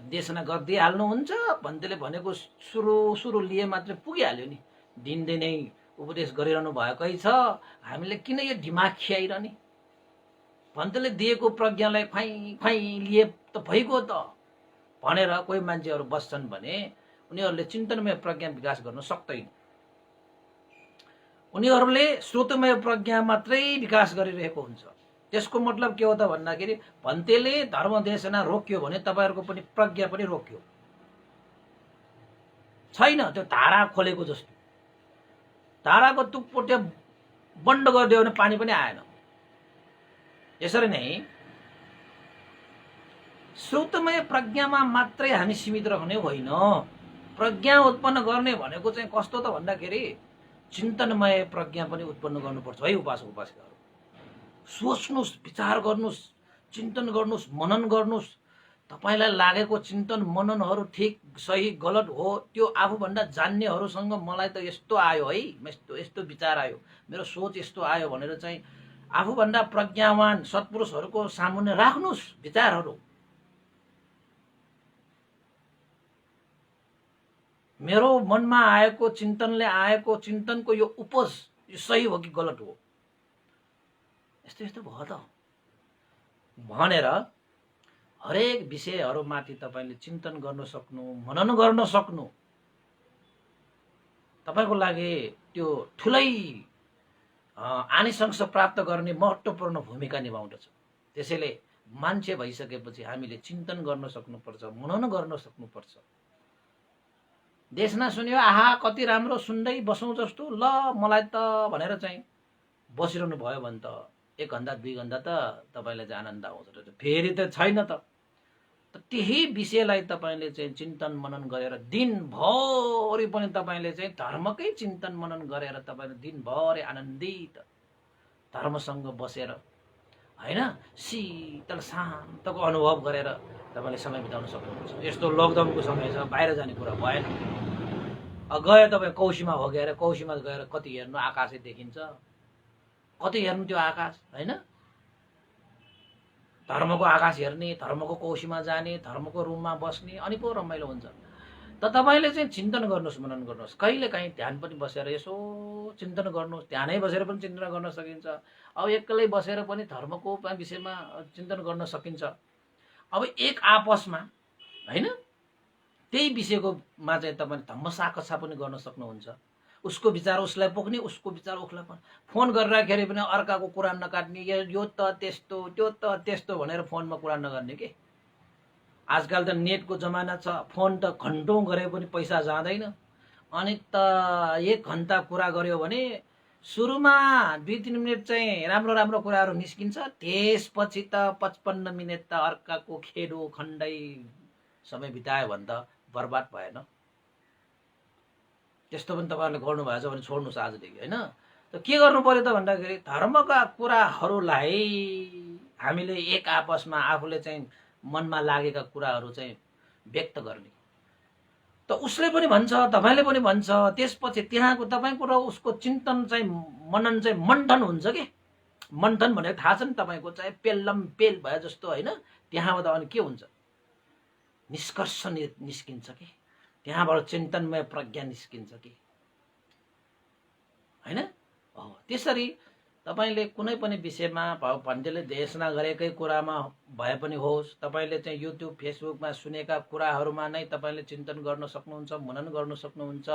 देशना गर्दै हाल्नुहुन्छ, भन्देले भनेको सुरु लिए मात्रै पुगिहाल्यो नि। दिनदिनै उपदेश गरिरहनु भएकै छ, हामीले किन यो दिमाग खियाइरहने? भन्देले दिएको प्रज्ञालाई फाइ लिए त भइगयो त भनेर कोही मान्छेहरू बस्छन् भने उनीहरूले चिन्तनमय प्रज्ञा विकास गर्न सक्दैन। उनीहरूले श्रुतमय प्रज्ञा मात्रै विकास गरिरहेको हुन्छ। त्यसको मतलब के हो त भन्दाखेरि भन्तेले धर्म देशना रोक्यो भने तपाईहरुको पनि प्रज्ञा पनि रोक्यो छैन। त्यो धारा खोलेको जस्तो, धाराको तुकपोटे बन्द गरिदियो भने पानी पनि आएन। यसरी नै श्रुतमय प्रज्ञामा मात्रै हामी सीमित रहने होइन। प्रज्ञा उत्पन्न गर्ने भनेको चाहिँ कस्तो त भन्दाखेरि चिन्तनमय प्रज्ञा पनि उत्पन्न गर्नुपर्छ है उपासक उपासिकाहरू। सोच्नुस्, विचार गर्नुस्, चिन्तन गर्नुस्, मनन गर्नुस्। तपाईलाई लागेको चिन्तन मननहरू ठिक सही गलत हो त्यो आफूभन्दा जान्नेहरूसँग मलाई त यस्तो आयो है, यस्तो विचार आयो, मेरो सोच यस्तो आयो भनेर चाहिँ आफूभन्दा प्रज्ञावान सत्पुरुषहरूको सामुन्ने राख्नुस् विचारहरू। मेरो मनमा आएको चिन्तनले आएको चिन्तनको यो उपज यो सही हो कि गलत हो, यस्तो यस्तो भयो त भनेर हरेक विषयहरूमाथि तपाईले चिन्तन गर्न सक्नु, मनन गर्न सक्नु तपाईको लागि त्यो ठुलै आनिसंस प्राप्त गर्ने महत्त्वपूर्ण भूमिका निभाउँदछ। त्यसैले मान्छे भइसकेपछि हामीले चिन्तन गर्न सक्नुपर्छ, मनन गर्न सक्नुपर्छ। देशना सुन्यो, आहा कति राम्रो सुन्दै बसौं जस्तो, ल मलाई त भनेर चाहिँ बसिरहनु भयो भने त 1 घण्टा 2 घण्टा त तपाईलाई चाहिँ आनन्द आउँछ, फेरि त छैन त। त्यही विषयलाई तपाईले चाहिँ चिन्तन मनन गरेर दिनभरि पनि तपाईले चाहिँ धर्मकै चिन्तन मनन गरेर तपाईले दिनभरि आनन्दित धर्मसँग बसेर हैन शीतल शान्तको अनुभव गरेर तपाईले समय बिताउन सक्नुहुन्छ। यस्तो लकडाउनको समय छ, बाहिर जाने कुरा भएन। गए तपाईँ कौशीमा हो गएर कौशीमा गएर कति हेर्नु आकाशै देखिन्छ, कति हेर्नु त्यो आकाश हैन। धर्मको आकाश हेर्ने, धर्मको कौशीमा जाने, धर्मको रुममा बस्ने, अनि पो रमाइलो हुन्छ। त तपाईले चाहिँ चिन्तन गर्नुहोस्, मनन गर्नुहोस्। कहिले काहीँ ध्यान पनि बसेर यसो चिन्तन गर्नुहोस्। ध्यानै बसेर पनि चिन्तन गर्न सकिन्छ। अब एक्लै बसेर पनि धर्मको विषयमा चिन्तन गर्न सकिन्छ। अब एक आपसमा हैन त्यही विषयकोमा चाहिँ तपाईले धम्मसाकछा पनि गर्न सक्नुहुन्छ। उसको विचार उसलाई पुग्ने, उसको विचार उसलाई पुग्ने। फोन गरिराखेरि पनि अर्काको कुरा नकाट्ने, यो त त्यस्तो त्यो त त्यस्तो भनेर फोनमा कुरा नगर्ने के। आजकल त नेटको जमाना छ, फोन त घन्टौं गरे पनि पैसा जाँदैन। अनि त 1 घण्टा कुरा गर्यो भने सुरुमा 2-3 मिनेट चाहिँ राम्रो राम्रो कुराहरू निस्किन्छ, त्यसपछि त 55 मिनेट त अर्काको खेडो खण्डै समय बितायो भने त बर्बाद भएन। त्यस्तो पनि तपाईहरुले गर्नुभएछ भने छोड्नुस् आजदेखि हैन। त के गर्नु पर्यो त भन्दाखेरि धर्मका कुराहरूलाई हामीले एक आपसमा आफूले चाहिँ मनमा लागेका कुराहरू चाहिँ व्यक्त गर्ने। त उसले पनि भन्छ, तपाईले पनि भन्छ, त्यसपछि त्यहाँको तपाईको र उसको चिन्तन चाहिँ मनन चाहिँ मन्थन हुन्छ के। मन्थन भनेको थाहा छ नि तपाईको, चाहिँ पेल्लम पेल भए जस्तो हैन। त्यहाँबाट अनि के हुन्छ, निष्कर्ष निस्किन्छ कि, त्यहाँबाट चिन्तनमय प्रज्ञा निस्किन्छ कि हैन। त्यसरी तपाईले कुनै पनि विषयमा भन्जेले देशना गरेकै कुरामा भए पनि होस्, तपाईले चाहिँ युट्युब फेसबुकमा सुनेका कुराहरूमा नै तपाईले चिन्तन गर्न सक्नुहुन्छ, मनन गर्न सक्नुहुन्छ।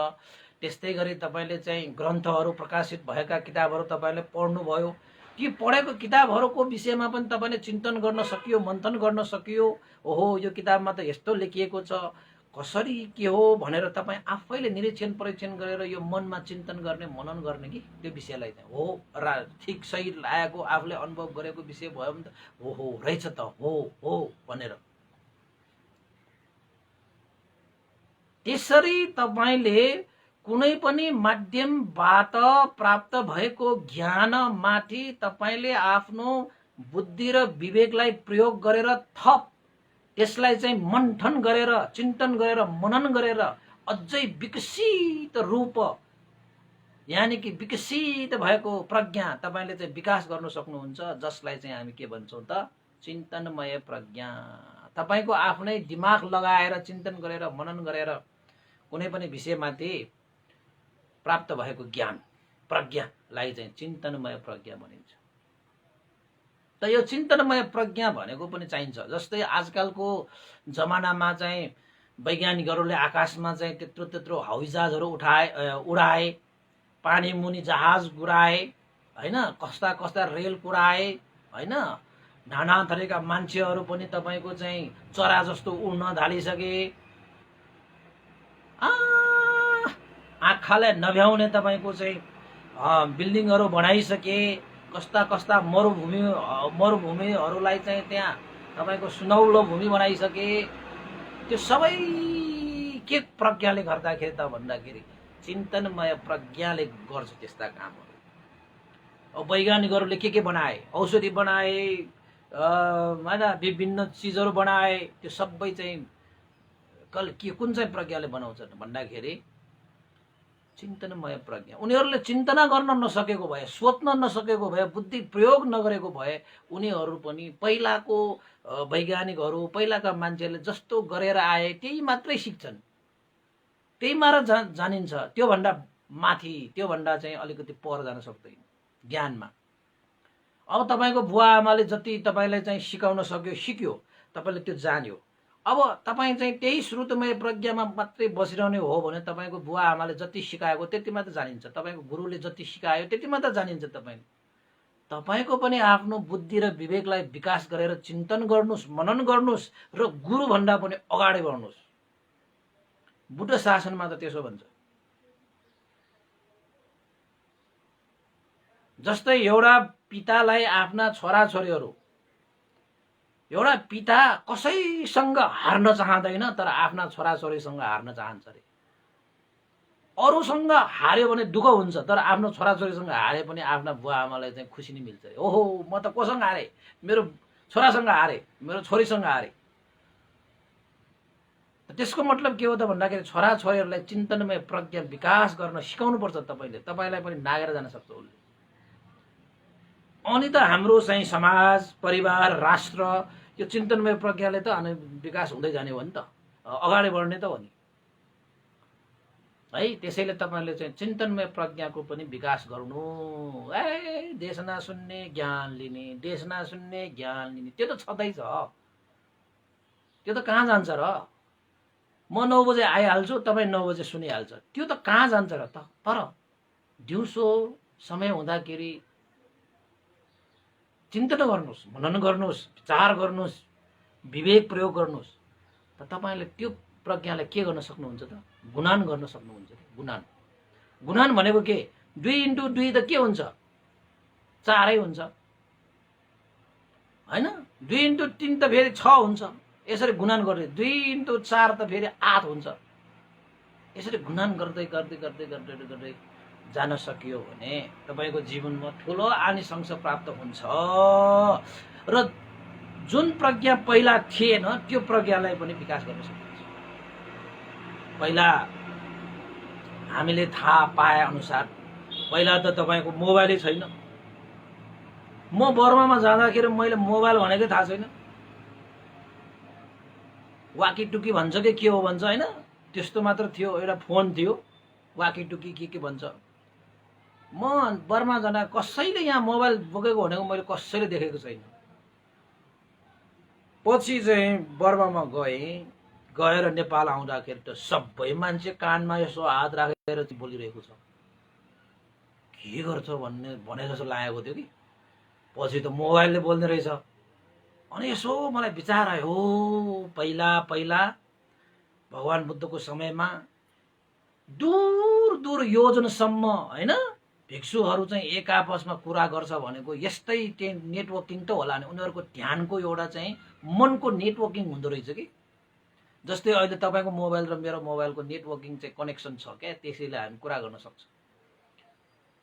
त्यस्तै गरी तपाईले चाहिँ ग्रन्थहरू प्रकाशित भएका किताबहरू तपाईले पढ्नुभयो, ती पढेको किताबहरूको विषयमा पनि तपाईले चिन्तन गर्न सकियो, मन्थन गर्न सकियो। ओहो यो किताबमा त यस्तो लेखिएको छ, कसरी के हो भनेर तपाईँ आफैले निरीक्षण परीक्षण गरेर यो मनमा चिन्तन गर्ने, मनन गर्ने कि त्यो विषयलाई चाहिँ हो ठिक सही लागेको, आफूले अनुभव गरेको विषय भयो भने त हो रहेछ त हो भनेर। त्यसरी तपाईले कुनै पनि माध्यमबाट प्राप्त भएको ज्ञानमाथि तपाईले आफ्नो बुद्धि र विवेकलाई प्रयोग गरेर थप त्यसलाई चाहिँ मन्थन गरेर, चिन्तन गरेर, मनन गरेर अझै विकसित रूप यानी कि विकसित भएको प्रज्ञा तपाईले चाहिँ विकास गर्न सक्नुहुन्छ, जसलाई चाहिँ हामी के भन्छौं त चिन्तनमय प्रज्ञा। तपाईको आफ्नै दिमाग लगाएर चिन्तन गरेर, मनन गरेर कुनै पनि विषयमाथि प्राप्त भएको ज्ञान प्रज्ञालाई चाहिँ चिन्तनमय प्रज्ञा भनिन्छ। त यो चिन्तनमय प्रज्ञा भनेको पनि चाहिन्छ। जस्तै आजकलको जमानामा चाहिँ वैज्ञानिकहरूले आकाशमा चाहिँ त्यत्रो हवाईजहाजहरू उडाए, पानी मुनि जहाज गुराए हैन, कस्ता कस्ता रेल कुराए हैन। नाना थरीका मान्छेहरू पनि तपाईको चाहिँ चरा जस्तो उड्न थालिसके। आँखाले नभ्याउने तपाईको चाहिँ बिल्डिङहरू बनाइसके। कस्ता कस्ता मरुभूमिहरूलाई चाहिँ त्यहाँ तपाईको सुनौलो भूमि बनाइसके। त्यो सबै के प्रज्ञाले गर्दाखेरि त भन्दाखेरि चिन्तनमय प्रज्ञाले गर्छ त्यस्ता कामहरू। अब वैज्ञानिकहरूले के बनाए, औषधि बनाए हैन, विभिन्न चीजहरू बनाए। त्यो सबै चाहिँ कुन चाहिँ प्रज्ञाले बनाउँछ भन्दाखेरि चिन्तनमय प्रज्ञा। उनीहरूले चिन्तना गर्न नसकेको भए, सोच्न नसकेको भए, बुद्धि प्रयोग नगरेको भए उनीहरू पनि पहिलाको वैज्ञानिकहरू, पहिलाका मान्छेले जस्तो गरेर आए त्यही मात्रै सिक्छन्, त्यही मात्र जानिन्छ। त्यो भन्दा माथि, त्यो भन्दा चाहिँ अलिकति पर जान सक्दैन ज्ञानमा। अब तपाईको बुवा आमाले जति तपाईलाई चाहिँ सिकाउन सक्यो सिक्यो, तपाईले त्यो जान्यो। अब तपाई चाहिँ त्यही श्रुतमय प्रज्ञामा मात्रै बसिरहने हो भने तपाईको बुवा आमाले जति सिकाएको त्यति मात्र जानिन्छ, तपाईको गुरुले जति सिकायो त्यति मात्र जानिन्छ। तपाईको पनि आफ्नो बुद्धि र विवेकलाई विकास गरेर चिन्तन गर्नुस्, मनन गर्नुस् र गुरु भन्दा पनि अगाडि बढ्नुस्। बुद्ध शासनमा त त्यसो भन्छ। जस्तै एउटा पितालाई आफ्ना छोराछोरीहरू एउटा पिता कसैसँग हार्न चाहँदैन तर आफ्ना छोराछोरीसँग हार्न चाहन्छ अरे। अरूसँग हार्यो भने दुःख हुन्छ तर आफ्नो छोराछोरीसँग हारे पनि आफ्ना बुवा आमालाई चाहिँ खुसी नै मिल्छ अरे। ओहो म त कोसँग हारे, मेरो छोरासँग हारे, मेरो छोरीसँग हारे। त्यसको मतलब के हो त भन्दाखेरि छोराछोरीहरूलाई चिन्तनमय प्रज्ञा विकास गर्न सिकाउनुपर्छ तपाईँले। तपाईँलाई पनि नागेर जान सक्छ उसले। अनि त हाम्रो चाहिँ समाज, परिवार, राष्ट्र यो चिन्तनमय प्रज्ञाले त अनि विकास हुँदै जाने हो नि त, अगाडि बढ्ने त हो नि है। त्यसैले तपाईँले चाहिँ चिन्तनमय प्रज्ञाको पनि विकास गर्नु। देश नसुन्ने ज्ञान लिने, देश नसुन्ने ज्ञान लिने, त्यो त छँदैछ, त्यो त कहाँ जान्छ र? म 9 बजे आइहाल्छु, तपाईँ 9 बजे सुनिहाल्छ, त्यो त कहाँ जान्छ र त? तर दिउँसो समय हुँदाखेरि चिन्तन गर्नुहोस्, मनन गर्नुहोस्, विचार गर्नुहोस्, विवेक प्रयोग गर्नुहोस्, त तपाईँले त्यो प्रज्ञालाई के गर्न सक्नुहुन्छ त? गुणान गर्न सक्नुहुन्छ। गुणान, गुणान भनेको के? 2 × 2 त के हुन्छ? 4 हुन्छ हैन? 2 × 3 त फेरि 6 हुन्छ। यसरी गुणान गर्ने। 2 × 4 त फेरि 8 हुन्छ। यसरी गुणान गर्दै गर्दै गर्दै गर्दै गर्दै जान सकियो भने तपाईको जीवनमा ठुलो आनिसंस प्राप्त हुन्छ। र जुन प्रज्ञा पहिला थिएन त्यो प्रज्ञालाई पनि विकास गर्न सकिन्छ। पहिला हामीले थाहा पाए अनुसार पहिला त तपाईको मोबाइलै छैन। म बर्मामा जाँदाखेरि मैले मोबाइल भनेकै थाहा छैन। वाकी टुकी भन्छ के हो भन्छ हैन, त्यस्तो मात्र थियो। एउटा फोन थियो, वाकी टुकी के भन्छ। म बर्मा जाँदा कसैले यहाँ मोबाइल बोकेको भनेको मैले कसैले देखेको छैन। पछि चाहिँ बर्मामा गएर नेपाल आउँदाखेरि त सबै मान्छे कानमा यसो हात राखेर बोलिरहेको छ। के गर्छ भने जस्तो लागेको थियो कि। पछि त मोबाइलले बोल्ने रहेछ। अनि यसो मलाई विचार आयो, हो पहिला पहिला भगवान बुद्धको समयमा दूर दूर योजनसम्म हैन भिक्षुहरू चाहिँ एक आपसमा कुरा गर्छ भनेको यस्तै नेटवर्किङ त होला नि। उनीहरूको ध्यानको एउटा चाहिँ मनको नेटवर्किङ हुँदो रहेछ कि। जस्तै अहिले तपाईको मोबाइल र मेरो मोबाइलको नेटवर्किङ चाहिँ कनेक्सन छ क्या, त्यसैले हामी कुरा गर्न सक्छौँ।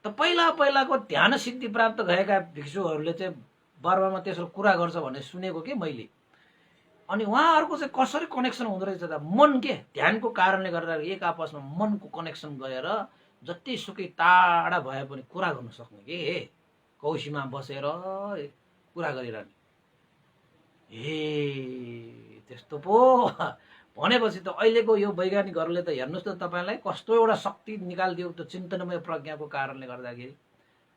त पहिला पहिलाको ध्यान सिद्धि प्राप्त भएका भिक्षुहरूले चाहिँ बर्मामा त्यसो कुरा गर्छ भन्ने सुनेको के मैले। अनि उहाँहरूको चाहिँ कसरी कनेक्सन हुँदो रहेछ त? मन के ध्यानको कारणले गर्दा एक आपसमा मनको कनेक्सन गएर जतिसुकै टाढा भए पनि कुरा गर्न सक्ने के। कौशीमा बसेर कुरा गरिरहने। त्यस्तो पो भनेपछि त अहिलेको यो वैज्ञानिकहरूले त हेर्नुहोस् त तपाईँलाई कस्तो एउटा शक्ति निकालिदियो त्यो चिन्तनमय प्रज्ञाको कारणले गर्दाखेरि।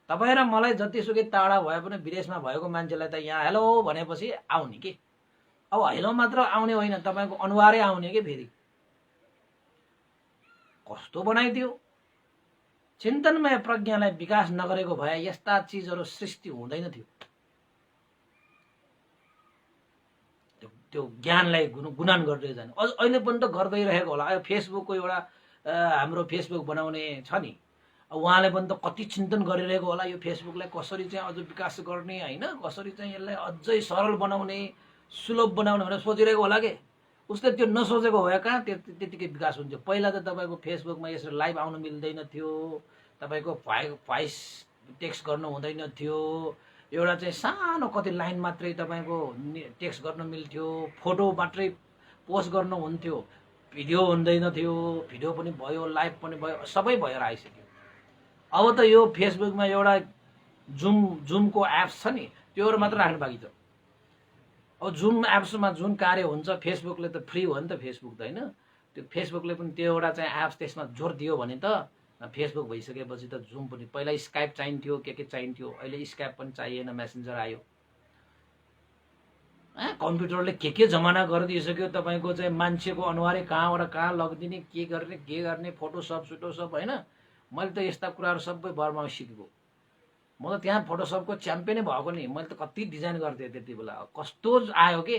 तपाईँ र मलाई जतिसुकै टाढा भए पनि विदेशमा भएको मान्छेलाई त यहाँ हेलो भनेपछि आउने के। अब हेलो मात्र आउने होइन, तपाईँको अनुहारै आउने के। फेरि कस्तो बनाइदियो। चिन्तनमय प्रज्ञालाई विकास नगरेको भए यस्ता चिजहरू सृष्टि हुँदैन थियो। त्यो ज्ञानलाई गुणान गर्दै जाने। अहिले पनि त गर्दै रहेको होला। फेसबुकको एउटा हाम्रो फेसबुक बनाउने छ नि, उहाँले पनि त कति चिन्तन गरिरहेको होला यो फेसबुकलाई कसरी चाहिँ अझ विकास गर्ने हैन, कसरी चाहिँ यसलाई अझै सरल बनाउने, सुलभ बनाउने भनेर सोचिरहेको होला के। उसले त्यो नसोचेको भए कहाँ त्यतिकै विकास हुन्थ्यो। पहिला त तपाईँको फेसबुकमा यसरी लाइभ आउनु मिल्दैन थियो, तपाईँको भोइस टेक्स्ट गर्नु हुँदैन थियो। एउटा चाहिँ सानो कति लाइन मात्रै तपाईँको टेक्स्ट गर्न मिल्थ्यो, फोटो मात्रै पोस्ट गर्नु हुन्थ्यो, भिडियो हुँदैन थियो। भिडियो पनि भयो, लाइभ पनि भयो, सबै भएर आइसक्यो। अब त यो फेसबुकमा एउटा जुमको एप्स छ नि, त्योहरू मात्र राख्नु बाँकी छ। अब जुम एप्समा जुन कार्य हुन्छ फेसबुकले त फ्री हो नि त फेसबुक त हैन। त्यो फेसबुकले पनि त्यो एउटा चाहिँ एप्स त्यसमा जोड दियो भने त फेसबुक भइसकेपछि त जुम पनि। पहिला स्काइप चाहिन्थ्यो, के चाहिन्थ्यो, अहिले स्काइप पनि चाहिएन, मेसेन्जर आयो। कम्प्युटरले के जमाना गरिदिइसक्यो। तपाईँको चाहिँ मान्छेको अनुहारै कहाँबाट कहाँ लगिदिने, के गर्ने, फोटोसप सुटोसप हैन। मैले त यस्ता कुराहरू सबै बर्मामा सिकेको। म त त्यहाँ फोटोसपको च्याम्पियनै भएको नि। मैले त कति डिजाइन गर्थेँ त्यति बेला। कस्तो आयो के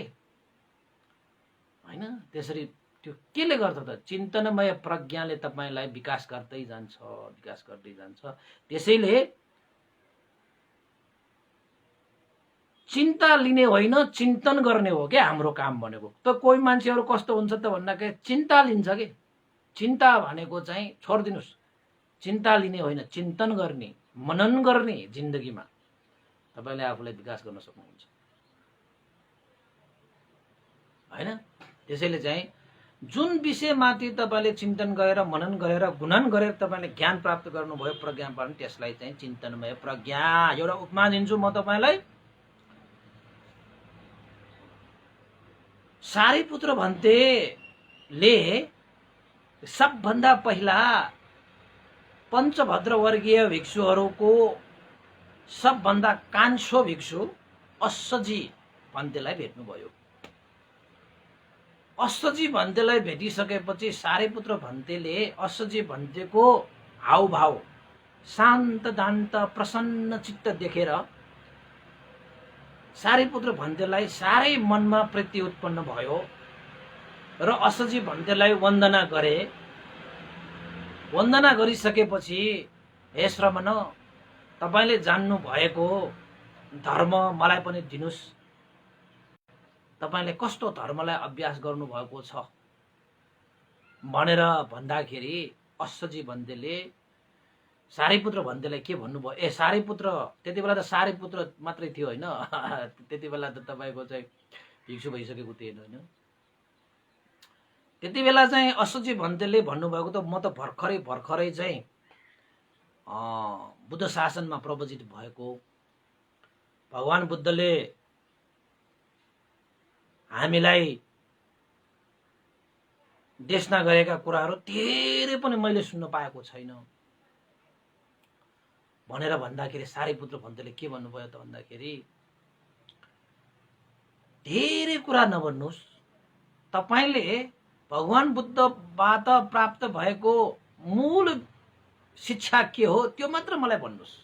हैन। त्यसरी त्यो केले गर्छ त? चिन्तनमय प्रज्ञाले तपाईलाई विकास गर्दै जान्छ, विकास गर्दै जान्छ। त्यसैले चिन्ता लिने होइन चिन्तन गर्ने हो क्या हाम्रो काम भनेको। त कोही मान्छेहरू कस्तो हुन्छ त भन्दाखेरि चिन्ता लिन्छ कि, चिन्ता भनेको चाहिँ छोडिदिनुहोस्, चिन्ता लिने होइन चिन्तन गर्ने, मनन गर्ने जिन्दगीमा तपाईँले आफूलाई विकास गर्न सक्नुहुन्छ होइन। त्यसैले चाहिँ जुन विषयमाथि तपाईँले चिन्तन गरेर मनन गरेर गुणन गरेर तपाईँले ज्ञान प्राप्त गर्नुभयो प्रज्ञा पनि, त्यसलाई चाहिँ चिन्तनमय प्रज्ञा। एउटा उपमा दिन्छु म तपाईँलाई। सारीपुत्र भन्तेले सबभन्दा पहिला पञ्चभद्र वर्गीय भिक्षुहरूको सबभन्दा कान्छो भिक्षु अस्सजी भन्तेलाई भेट्नुभयो। अस्सजी भन्तेलाई भेटिसकेपछि सारीपुत्र भन्तेले अस्सजी भन्तेको हाउभाव शान्त दान्त प्रसन्न चित्त देखेर सारीपुत्र भन्तेलाई साह्रै मनमा प्रीति उत्पन्न भयो र अस्सजी भन्तेलाई वन्दना गरे। वन्दना गरिसकेपछि हे श्रमण, तपाईँले जान्नु भएको धर्म मलाई पनि दिनुस्, तपाईँले कस्तो धर्मलाई अभ्यास गर्नुभएको छ भनेर भन्दाखेरि अस्सजी भन्तेले सारीपुत्र भन्तेलाई के भन्नुभयो, ए सारीपुत्र, त्यति बेला त सारीपुत्र मात्रै थियो होइन, त्यति बेला त तपाईँको चाहिँ भिक्षु भइसकेको थिएन होइन। त्यति बेला चाहिँ अस्सजी भन्तेले भन्नुभएको त म त भर्खरै चाहिँ बुद्ध शासनमा प्रवचित भएको, भगवान बुद्धले हामीलाई देशना गरेका कुराहरू धेरै पनि मैले सुन्न पाएको छैन भनेर भन्दाखेरि सारीपुत्र भन्तेले के भन्नुभयो त भन्दाखेरि, धेरै कुरा नभन्नुहोस्, तपाईले भगवान बुद्धबाट प्राप्त भएको मूल शिक्षा के हो त्यो मात्र मलाई भन्नुहोस्।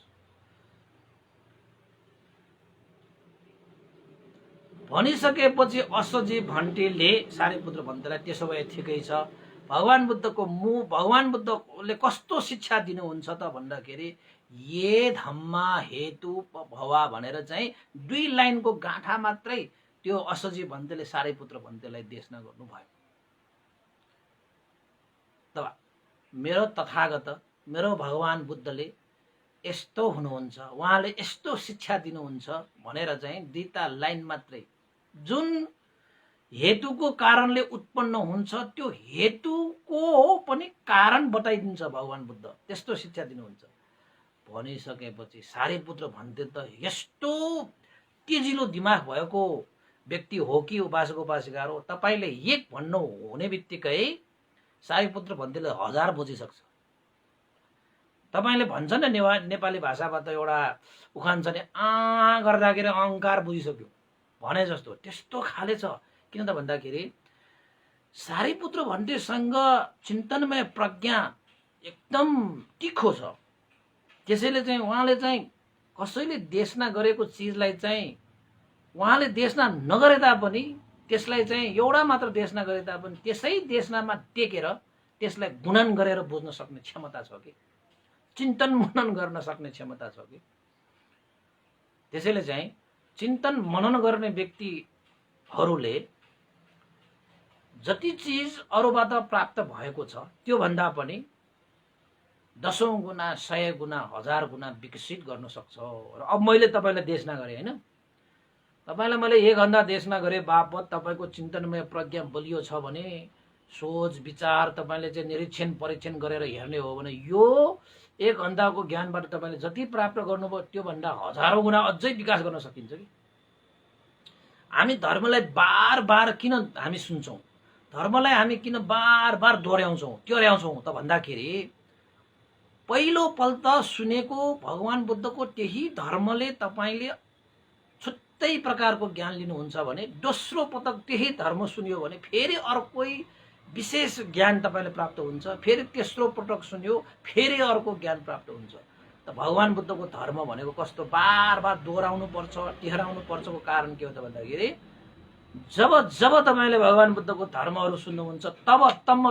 भनिसकेपछि अस्सजी भन्तेले सारीपुत्र भन्तेलाई त्यसो भए ठिकै छ, भगवान बुद्धले कस्तो शिक्षा दिनुहुन्छ त भन्दाखेरि ये धम्मा हेतु भवा भनेर चाहिँ 2 लाइनको गाँठा मात्रै त्यो अस्सजी भन्तेले सारीपुत्र भन्तेलाई देशना गर्नुभयो। त मेरो तथागत मेरो भगवान बुद्धले यस्तो हुनुहुन्छ, उहाँले यस्तो शिक्षा दिनुहुन्छ भनेर चाहिँ 2टा लाइन मात्रै जुन हेतुको कारणले उत्पन्न हुन्छ त्यो हेतुको पनि कारण बताइदिन्छ भगवान बुद्ध, त्यस्तो शिक्षा दिनुहुन्छ। भनिसकेपछि सारीपुत्र भन्ते त यस्तो तेजिलो दिमाग भएको व्यक्ति हो कि उपासक उपासिकाहरू, तपाईले एक भन्नु हुने बित्तिकै सारीपुत्र भन्तेले 1000 बुझिसक्छ। तपाईले भन्छ नि नेपाली भाषाबाट एउटा उखान छ नि, गर्दाखेरि अहंकार बुझिसक्यो भने जस्तो त्यस्तो खाले छ। किन त भन्दाखेरि सारीपुत्र भन्तेसँग चिन्तनमय प्रज्ञा एकदम तिखो छ। त्यसैले चाहिँ उहाँले चाहिँ कसैले देशना गरेको चिजलाई चाहिँ उहाँले देशना नगरे तापनि त्यसलाई चाहिँ एउटा मात्र देशना गरे तापनि त्यसै देशनामा टेकेर त्यसलाई गुणन गरेर बुझ्न सक्ने क्षमता छ कि, चिन्तन मनन गर्न सक्ने क्षमता छ कि। त्यसैले चाहिँ चिन्तन मनन गर्ने व्यक्तिहरूले जति चिज अरूबाट प्राप्त भएको छ त्यो भन्दा पनि 10औं गुणा 100 गुणा 1000 गुणा विकसित गर्न सक्छ। र अब मैले तपाईलाई देशना गरे हैन, तपाईलाई मैले 1 घण्टा देशना गरे बापत तपाईको चिन्तनमय प्रज्ञा बलियो छ भने, सोच विचार तपाईले चाहिँ निरीक्षण परीक्षण गरेर हेर्ने हो भने यो 1 घण्टाको ज्ञानबाट तपाईले जति प्राप्त गर्नुभयो त्यो भन्दा हजारौं गुणा अझै विकास गर्न सकिन्छ कि। हामी धर्मलाई बार बार किन हामी सुन्छौं, धर्मलाई हामी किन बार बार दोहोर्याउँछौं त भन्दाखेरि पहिलो पल्ट सुनेको भगवान बुद्धको त्यही धर्मले तपाईले छुट्टै प्रकारको ज्ञान लिनुहुन्छ भने, दोस्रो पटक त्यही धर्म सुनियो भने फेरि अर्कै विशेष ज्ञान तपाईले प्राप्त हुन्छ, फेरि तेस्रो पटक सुन्यो फेरि अर्को ज्ञान प्राप्त हुन्छ। त भगवान बुद्धको धर्म भनेको कस्तो बार बार दोहोऱ्याउनु पर्छ, टिहराउनु पर्छको कारण के हो त भन्दाखेरि जब जब तपाईले भगवान बुद्धको धर्महरू सुन्नुहुन्छ तब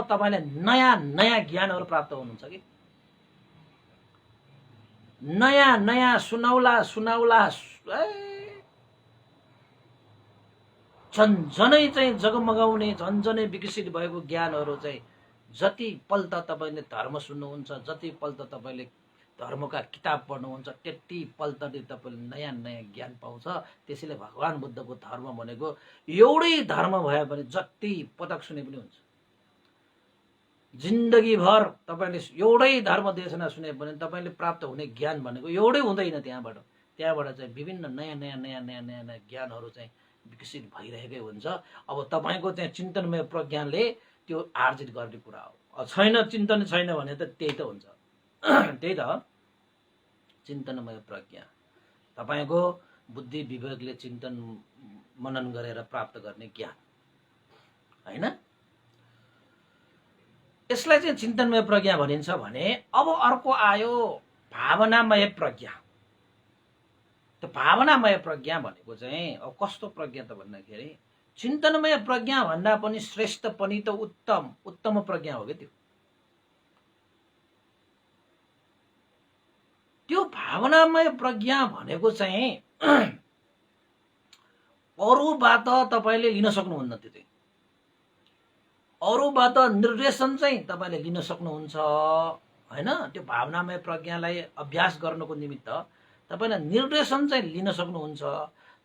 तपाईले नयाँ नयाँ ज्ञानहरू प्राप्त हुनुहुन्छ कि। नयाँ नयाँ सुनौला झन्झनै चाहिँ जगमगाउने झन्झनै विकसित भएको ज्ञानहरू चाहिँ जति पल्ट तपाईँले धर्म सुन्नुहुन्छ, जति पल्ट तपाईँले धर्मका किताब पढ्नुहुन्छ, त्यति पल्ट तपाईँले नयाँ नयाँ ज्ञान पाउँछ। त्यसैले भगवान् बुद्धको धर्म भनेको एउटै धर्म भए पनि जति पटक सुने पनि हुन्छ। जिन्दगीभर तपाईँले एउटै धर्म देशना सुने भने तपाईँले प्राप्त हुने ज्ञान भनेको एउटै हुँदैन। त्यहाँबाट चाहिँ विभिन्न नयाँ नयाँ नयाँ नयाँ नयाँ नयाँ ज्ञानहरू चाहिँ विकसित भइरहेकै हुन्छ। अब तपाईँको चाहिँ चिन्तनमय प्रज्ञानले त्यो आर्जित गर्ने कुरा हो। छैन, चिन्तन छैन भने त त्यही त हुन्छ। त्यही त चिन्तनमय प्रज्ञा तपाईँको बुद्धि विवेकले चिन्तन मनन गरेर प्राप्त गर्ने ज्ञान होइन। यसलाई चाहिँ चिन्तनमय प्रज्ञा भनिन्छ भने अब अर्को आयो भावनामय प्रज्ञा। त्यो भावनामय प्रज्ञा भनेको चाहिँ अब कस्तो प्रज्ञा त भन्दाखेरि चिन्तनमय प्रज्ञा भन्दा पनि श्रेष्ठ पनि त उत्तम प्रज्ञा हो क्या त्यो भावनामय प्रज्ञा भनेको चाहिँ अरूबाट तपाईँले लिन सक्नुहुन्न। त्यो चाहिँ अरूबाट निर्देशन चाहिँ तपाईँले लिन सक्नुहुन्छ होइन। त्यो भावनामय प्रज्ञालाई अभ्यास गर्नको निमित्त तपाईँले निर्देशन चाहिँ लिन सक्नुहुन्छ।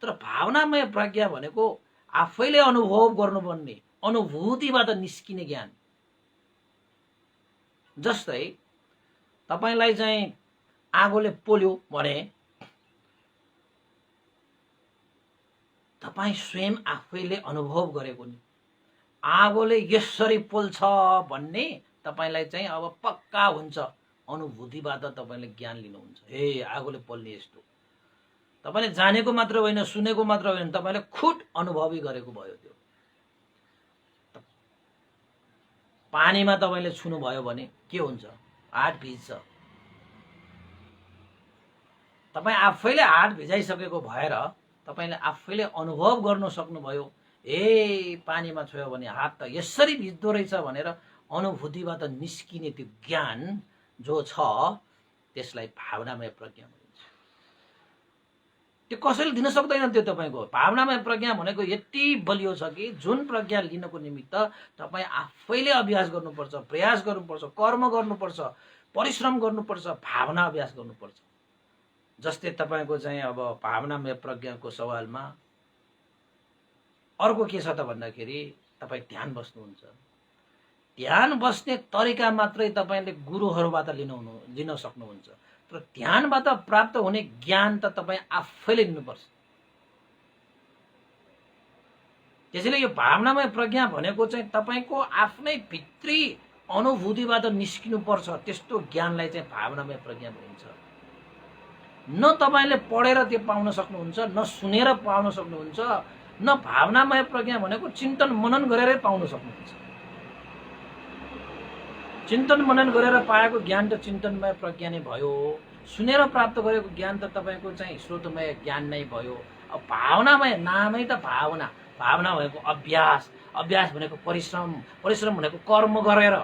तर भावनामय प्रज्ञा भनेको आफैले अनुभव गर्नुपर्ने, अनुभूतिबाट निस्किने ज्ञान। जस्तै तपाईँलाई चाहिँ आगोले पोल्यो भने तपाईँ स्वयं आफैले अनुभव गरेको नि आगोले यसरी पोल्छ भन्ने तपाईँलाई चाहिँ अब पक्का हुन्छ। अनुभूतिबाट तपाईँले ज्ञान लिनुहुन्छ। हे आगोले पोल्ने यस्तो। तपाईँले जानेको मात्र होइन, सुनेको मात्र होइन, तपाईँले खुद अनुभवी गरेको भयो। त्यो पानीमा तपाईँले छुनुभयो भने के हुन्छ? हात भिज्छ। तपाईँ आफैले हात भिजाइसकेको भएर तपाईँले आफैले अनुभव गर्न सक्नुभयो। ए पानीमा छोयो भने हात त यसरी भिज्दो रहेछ भनेर अनुभूतिबाट निस्किने त्यो ज्ञान जो छ त्यसलाई भावनामय प्रज्ञा भनिन्छ। त्यो कसैले दिन सक्दैन। त्यो तपाईँको भावनामय प्रज्ञा भनेको यति बलियो छ कि जुन प्रज्ञा लिनको निमित्त तपाईँ आफैले अभ्यास गर्नुपर्छ, प्रयास गर्नुपर्छ, कर्म गर्नुपर्छ, परिश्रम गर्नुपर्छ, भावना अभ्यास गर्नुपर्छ। जस्तै तपाईँको चाहिँ अब भावनामय प्रज्ञाको सवालमा अर्को के छ त भन्दाखेरि तपाईँ ध्यान बस्नुहुन्छ। ध्यान बस्ने तरिका मात्रै तपाईँले गुरुहरूबाट लिन सक्नुहुन्छ। तर ध्यानबाट प्राप्त हुने ज्ञान त तपाईँ आफैले लिनुपर्छ। त्यसैले यो भावनामय प्रज्ञा भनेको चाहिँ तपाईँको आफ्नै भित्री अनुभूतिबाट निस्किनुपर्छ। त्यस्तो ज्ञानलाई चाहिँ भावनामय प्रज्ञा भनिन्छ। न तपाईँले पढेर त्यो पाउन सक्नुहुन्छ, न सुनेर पाउन सक्नुहुन्छ, न भावनामय प्रज्ञा भनेको चिन्तन मनन गरेरै पाउन सक्नुहुन्छ। चिन्तन मनन गरेर पाएको ज्ञान त चिन्तनमय प्रज्ञा नै भयो। सुनेर प्राप्त गरेको ज्ञान त तपाईँको चाहिँ श्रोतमय ज्ञान नै भयो। अब भावनामय नामै त भावना। भावना भनेको अभ्यास, अभ्यास भनेको परिश्रम, परिश्रम भनेको कर्म गरेर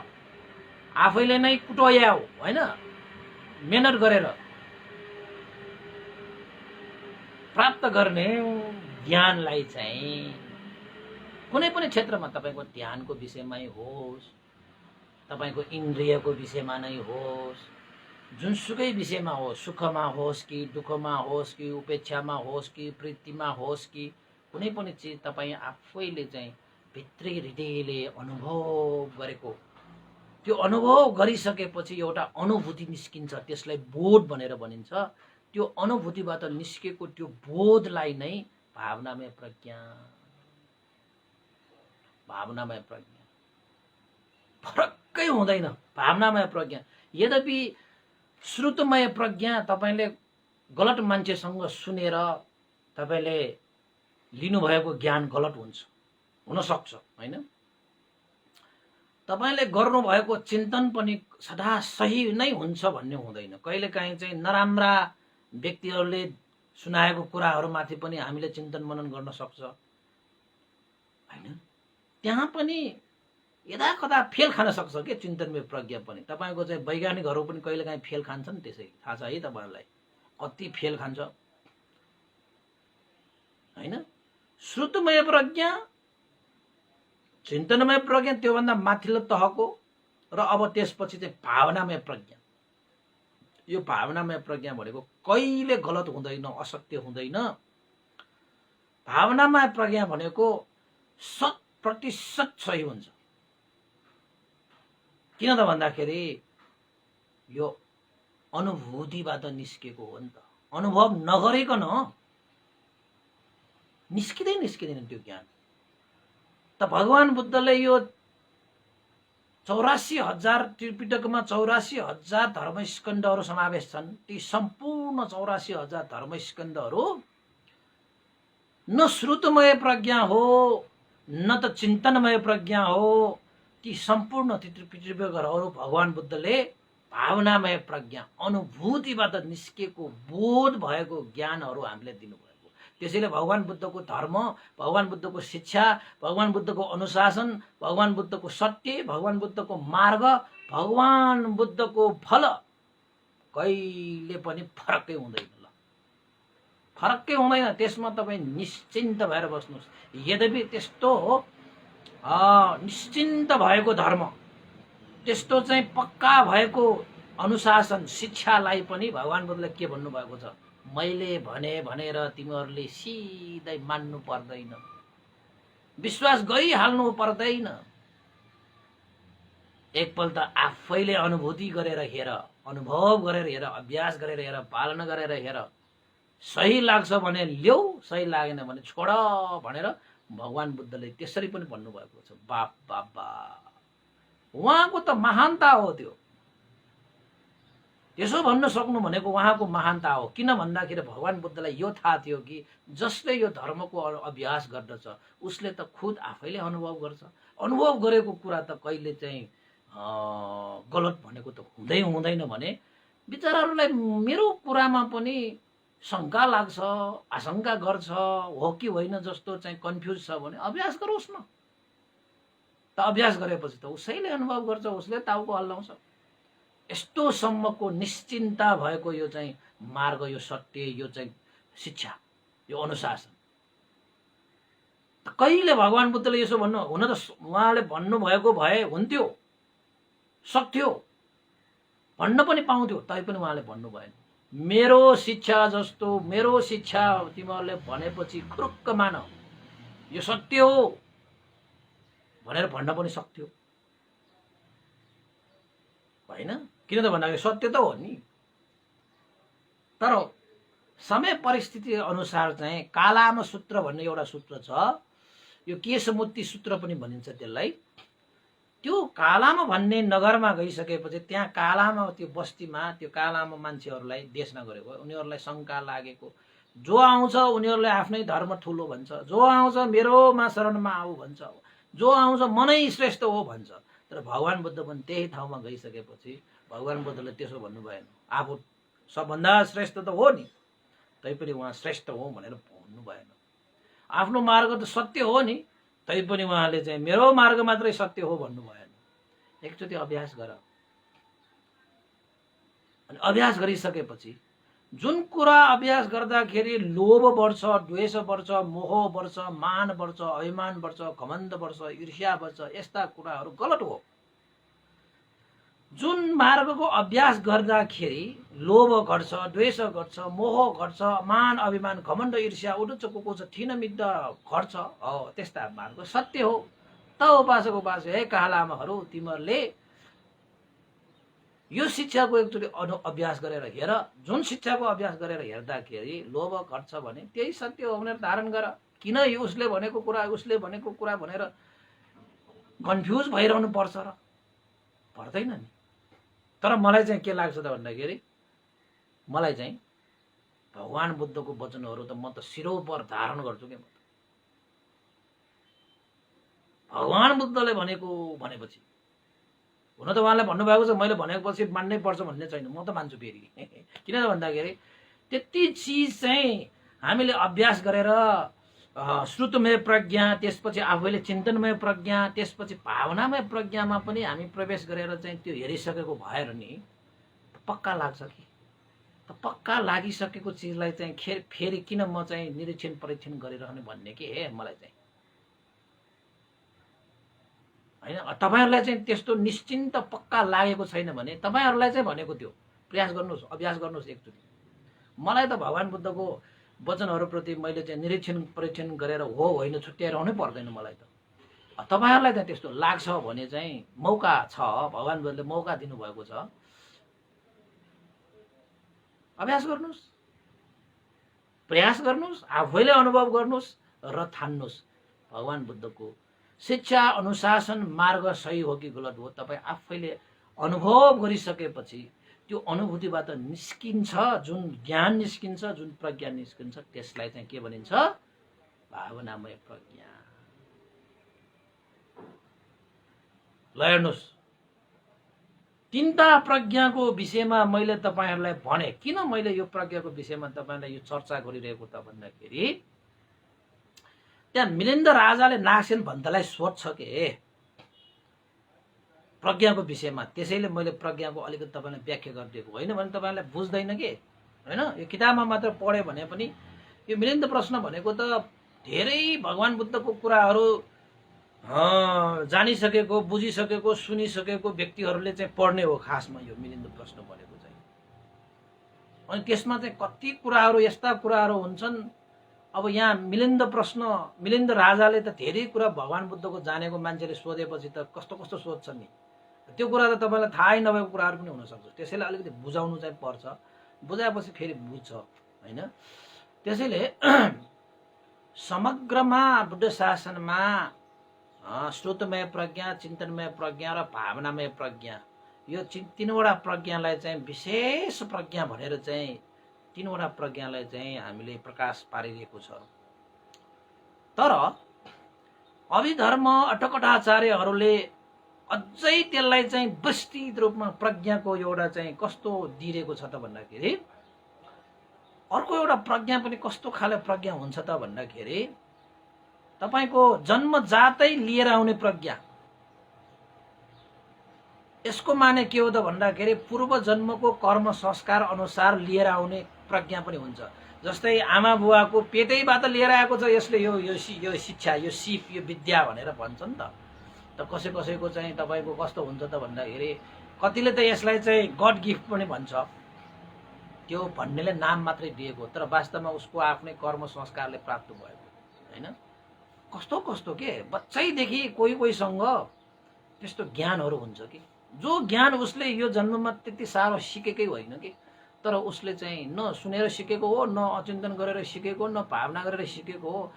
आफैले नै कुटोयाउ होइन, मेहनत गरेर प्राप्त गर्ने ज्ञानलाई चाहिँ कुनै पनि क्षेत्रमा तपाईँको ध्यानको विषयमै होस्, तपाईँको इन्द्रियको विषयमा नै होस्, जुनसुकै विषयमा होस्, सुखमा होस् कि दुःखमा होस् कि उपेक्षामा होस् कि प्रीतिमा होस् कि कुनै पनि चिज तपाईँ आफैले चाहिँ भित्री हृदयले अनुभव गरेको, त्यो अनुभव गरिसकेपछि एउटा अनुभूति निस्किन्छ। त्यसलाई बोध भनेर भनिन्छ। त्यो अनुभूतिबाट निस्केको त्यो बोधलाई नै भावनामय प्रज्ञा। भावनामय प्रज्ञा फरक्कै हुँदैन। भावनामय प्रज्ञा यद्यपि श्रुतमय प्रज्ञा तपाईँले गलत मान्छेसँग सुनेर तपाईँले लिनुभएको ज्ञान गलत हुन सक्छ होइन। तपाईँले गर्नुभएको चिन्तन पनि सदा सही नै हुन्छ भन्ने हुँदैन। कहिलेकाहीँ चाहिँ नराम्रा व्यक्तिहरूले सुनाएको कुराहरूमाथि पनि हामीले चिन्तन मनन गर्न सक्छ होइन। त्यहाँ पनि यदा कदा फेल खान सक्छ के चिन्तनमय प्रज्ञा पनि। तपाईँको चाहिँ वैज्ञानिकहरू पनि कहिलेकाहीँ फेल खान्छन्। त्यसै थाहा छ है तपाईँहरूलाई, कति फेल खान्छ होइन। श्रुतमय प्रज्ञा, चिन्तनमय प्रज्ञा, त्योभन्दा माथिल्लो तहको, र अब त्यसपछि चाहिँ भावनामय प्रज्ञा। यो भावनामय प्रज्ञा भनेको कहिले गलत हुँदैन, असत्य हुँदैन। भावनामय प्रज्ञा भनेको 100% सही हुन्छ। किन त भन्दाखेरि यो अनुभूतिबाट निस्केको हो नि त। अनुभव नगरिकन निस्किँदैन त्यो ज्ञान। त भगवान बुद्धले यो 84,000 त्रिपिटकमा 84,000 धर्मस्कन्धहरू समावेश छन्। ती सम्पूर्ण 84,000 धर्मस्कन्धहरू न श्रुतमय प्रज्ञा हो न त चिन्तनमय प्रज्ञा हो। ती सम्पूर्ण त्रिपिटकहरू भगवान बुद्धले भावनामय प्रज्ञा, अनुभूतिबाट निस्केको बोध भएको ज्ञानहरू हामीले दिनुभएको। त्यसैले भगवान बुद्धको धर्म, भगवान बुद्धको शिक्षा, भगवान बुद्धको अनुशासन, भगवान बुद्धको सत्य, भगवान बुद्धको मार्ग, भगवान बुद्धको फल कहिले पनि फरकै हुँदैन। ल, फरकै हुँदैन। त्यसमा तपाईँ निश्चिन्त भएर बस्नुहोस्। यद्यपि त्यस्तो निश्चिन्त भएको धर्म, त्यस्तो चाहिँ पक्का भएको अनुशासन, शिक्षालाई पनि भगवान बुद्धले के भन्नुभएको छ, मैले भने भनेर तिमीहरूले सिधै मान्नु पर्दैन, विश्वास गरिहाल्नु पर्दैन। एकपल्ट आफैले अनुभूति गरेर हेर, अनुभव गरेर हेर, अभ्यास गरेर हेर, पालना गरेर हेर। सही लाग्छ भने ल्याऊ, सही लागेन भने छोड भनेर भगवान बुद्धले त्यसरी पनि भन्नुभएको छ। बाप बाबा, उहाँको त महानता हो त्यो। यसो भन्न सक्नु भनेको उहाँको महानता हो। किन भन्दाखेरि भगवान बुद्धलाई यो थाहा थियो कि जसले यो धर्मको अभ्यास गर्दछ उसले त खुद आफैले अनुभव गर्छ। अनुभव गरेको कुरा त कहिले चाहिँ गलत भनेको त हुँदैन भने बिचाराहरूलाई मेरो कुरामा पनि शङ्का लाग्छ, आशंका गर्छ, हो कि होइन जस्तो चाहिँ कन्फ्युज छ भने अभ्यास गरोस् न। त अभ्यास गरेपछि त उसैले अनुभव गर्छ, उसले टाउको हल्लाउँछ। यस्तो सम्मको निश्चिन्ता भएको यो चाहिँ मार्ग, यो सत्य, यो चाहिँ शिक्षा, यो अनुशासन कहिले भगवान बुद्धले यसो भन्नु, हुन त उहाँले भन्नुभएको भए हुन्थ्यो, सक्थ्यो, भन्न पनि पाउँथ्यो, तैपनि उहाँले भन्नु भएन। मेरो शिक्षा जस्तो, मेरो शिक्षा तिमीहरूले भनेपछि खुरुक्क मान, यो सत्य हो भनेर भन्न पनि सक्थ्यो, होइन? किन त भन्दाखेरि सत्य त हो नि। तर समय परिस्थिति अनुसार चाहिँ कालाम सूत्र भन्ने एउटा सूत्र छ, यो केशमुक्ति सूत्र पनि भनिन्छ त्यसलाई। त्यो कालाम भन्ने नगरमा गइसकेपछि त्यहाँ कालामा, त्यो बस्तीमा त्यो कालामा मान्छेहरूलाई देश नगरेको, उनीहरूलाई शङ्का लागेको, जो आउँछ उनीहरूले आफ्नै धर्म ठुलो भन्छ, जो आउँछ मेरोमा शरणमा आऊ भन्छ, जो आउँछ मनै श्रेष्ठ हो भन्छ। तर भगवान बुद्ध पनि त्यही ठाउँमा गइसकेपछि भगवान बुद्धले त्यसो भन्नु भएन। आफू सबभन्दा श्रेष्ठ त हो नि, तैपनि उहाँ श्रेष्ठ हो भनेर भन्नु भएन। आफ्नो मार्ग त सत्य हो नि, तैपनि उहाँले चाहिँ मेरो मार्ग मात्रै सत्य हो भन्नु भएन। एकचोटि अभ्यास गर। अनि अभ्यास गरिसकेपछि जुन कुरा अभ्यास गर्दाखेरि लोभ बढ्छ, द्वेष बढ्छ, मोह बढ्छ, मान बढ्छ, अभिमान बढ्छ, घमण्ड बढ्छ, ईर्ष्या बढ्छ, यस्ता कुराहरू गलत हो। जुन मार्गको अभ्यास गर्दाखेरि लोभ घट्छ, द्वेष घट्छ, मोह घट्छ, मान अभिमान घमण्ड ईर्ष्या उडुच्च कुकुच ठिनमिद्ध घट्छ, हो त्यस्ता मार्ग सत्य हो। त उपासक उपासक हे कालामहरू, तिमीहरूले यो शिक्षाको एकचोटि अभ्यास गरेर हेर। जुन शिक्षाको अभ्यास गरेर हेर्दाखेरि लोभ घट्छ भने त्यही सत्य हो भनेर धारण गर। किन यो उसले भनेको कुरा भनेर कन्फ्युज भइरहनु पर्छ र? पर्दैन नि। तर मलाई चाहिँ के लाग्छ त भन्दाखेरि, मलाई चाहिँ भगवान बुद्धको वचनहरू त म त शिरो पर धारण गर्छु के। भगवान बुद्धले भनेको भनेपछि, हुन त उहाँले भन्नुभएको छ मैले भनेपछि मान्नै पर्छ भन्ने छैन, म त मान्छु फेरि। किन त भन्दाखेरि त्यति चिज चाहिँ हामीले अभ्यास गरेर श्रुतमय प्रज्ञा, त्यसपछि आफैले चिन्तनमय प्रज्ञा, त्यसपछि भावनामय प्रज्ञामा पनि हामी प्रवेश गरेर चाहिँ त्यो हेरिसकेको भएर नि पक्का लाग्छ कि त पक्का लागिसकेको चिजलाई चाहिँ फेरि किन म चाहिँ निरीक्षण परीक्षण गरिरहने भन्ने के हे मलाई चाहिँ हैन। तपाईहरुलाई चाहिँ त्यस्तो निश्चिन्त पक्का लागेको छैन भने तपाईहरुलाई चाहिँ भनेको त्यो प्रयास गर्नुस्, अभ्यास गर्नुस् एकचोटि। मलाई त भगवान बुद्धको वचनहरुप्रति मैले चाहिँ निरीक्षण परीक्षण गरेर हो होइन छुट्याइरहनै पर्दैन मलाई त। तपाईहरुलाई त त्यस्तो लाग्छ भने चाहिँ मौका छ, भगवान बुद्धले मौका दिनुभएको छ, अभ्यास गर्नुस्, प्रयास गर्नुस्, आफैले अनुभव गर्नुस् र ठान्नुस् भगवान बुद्धको शिक्षा अनुशासन मार्ग सही हो कि गलत हो तपाई आफैले अनुभव गरिसकेपछि त्यो अनुभूतिबाट निस्किन्छ, जुन ज्ञान निस्किन्छ, जुन प्रज्ञा निस्किन्छ त्यसलाई चाहिँ के भनिन्छ? भावनामय प्रज्ञा। ल हेर्नुस्, तीनटा प्रज्ञाको विषयमा मैले तपाईहरुलाई भने। किन मैले यो प्रज्ञाको विषयमा तपाईहरुलाई यो चर्चा गरिरहेको त भन्दाखेरि त्यहाँ मिलिन्द राजाले नागसेन भन्तालाई सोध्छ के प्रज्ञाको विषयमा। त्यसैले मैले प्रज्ञाको अलिकति तपाईलाई व्याख्या गरिदिएको होइन भने तपाईहरुलाई बुझ्दैन के हैन। यो किताबमा मात्र पढ्यो भने पनि यो मिलिन्द प्रश्न भनेको त धेरै भगवान बुद्धको कुराहरू जानिसकेको, बुझिसकेको, सुनिसकेको व्यक्तिहरूले चाहिँ पढ्ने हो खासमा यो मिलिन्द प्रश्न भनेको चाहिँ। अनि त्यसमा चाहिँ कति कुराहरू यस्ता कुराहरू हुन्छन्। अब यहाँ मिलिन्द राजाले त धेरै कुरा भगवान बुद्धको जानेको मान्छेले सोधेपछि त कस्तो कस्तो सोध्छन् नि, त्यो कुरा त तपाईलाई थाहै नभएको कुराहरू पनि हुन सक्छ। त्यसैले अलिकति बुझाउनु चाहिँ पर्छ, बुझाएपछि फेरि बुझ्छ हैन। त्यसैले समग्रमा बुद्ध शासनमा श्रुतमय प्रज्ञा, चिन्तनमय प्रज्ञा र भावनामय प्रज्ञा, यो तीनवटा प्रज्ञालाई चाहिँ विशेष प्रज्ञा भनेर चाहिँ तीनवटा प्रज्ञालाई चाहिँ हामीले प्रकाश पारिरहेको छ। तर अभिधर्म अटकटाचार्यहरूले अझै त्यसलाई चाहिँ विस्तृत रूपमा प्रज्ञाको एउटा चाहिँ कस्तो दिइरहेको छ त भन्दाखेरि, अर्को एउटा प्रज्ञा पनि कस्तो खाले प्रज्ञा हुन्छ त भन्दाखेरि तपाईको जन्मजातै लिएर आउने प्रज्ञा। यसको माने के हो त भन्दाखेरि पूर्व जन्मको कर्म संस्कार अनुसार लिएर आउने प्रज्ञा पनि हुन्छ। जस्तै आमा बुवाको पेटैबाट लिएर आएको छ यसले यो शिक्षा, यो सिप, यो विद्या भनेर भन्छ नि त। कसै कसैको चाहिँ तपाईको कस्तो हुन्छ त भन्दाखेरि कतिले त यसलाई चाहिँ गड गिफ्ट पनि भन्छ। त्यो भन्नेले नाम मात्रै दिएको तर वास्तवमा उसको आफ्नै कर्म संस्कारले प्राप्त भएको हैन। कस्तो कस्तो के बच्चैदेखि कोहीसँग त्यस्तो ज्ञानहरू हुन्छ कि जो ज्ञान उसले यो जन्ममा त्यति साह्रो सिकेकै होइन कि, तर उसले चाहिँ न सुनेर सिकेको हो, न अचिन्तन गरेर सिकेको, न भावना गरेर सिकेको हो,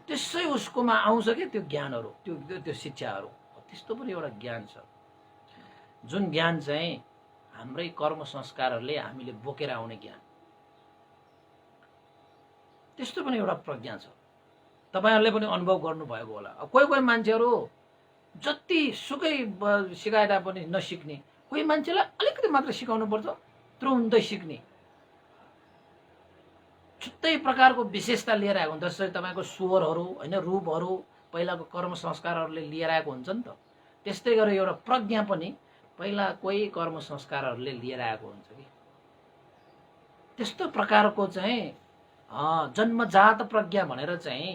त्यसै उसकोमा आउँछ कि त्यो ज्ञानहरू, त्यो शिक्षाहरू। त्यस्तो पनि एउटा ज्ञान छ, जुन ज्ञान चाहिँ हाम्रै कर्म संस्कारहरूले हामीले बोकेर आउने ज्ञान। त्यस्तो पनि एउटा प्रज्ञा छ, तपाईहरुले पनि अनुभव गर्नुभएको होला। कोही कोही मान्छेहरू जति सुकै सिकाएता पनि नसिक्ने, कोही मान्छेलाई अलिकति मात्र सिकाउनु पर्छ तुरुन्तै सिक्ने, छुट्टै प्रकारको विशेषता लिएर आएको हुन्छ। जस्तै तपाईको स्वरहरू हैन, रूपहरू पहिलाको कर्म संस्कारहरूले लिएर आएको हुन्छ नि त। त्यस्तै गरी एउटा प्रज्ञा पनि पहिला कोही कर्म संस्कारहरूले लिएर आएको हुन्छ कि। त्यस्तो प्रकारको चाहिँ जन्मजात प्रज्ञा भनेर चाहिँ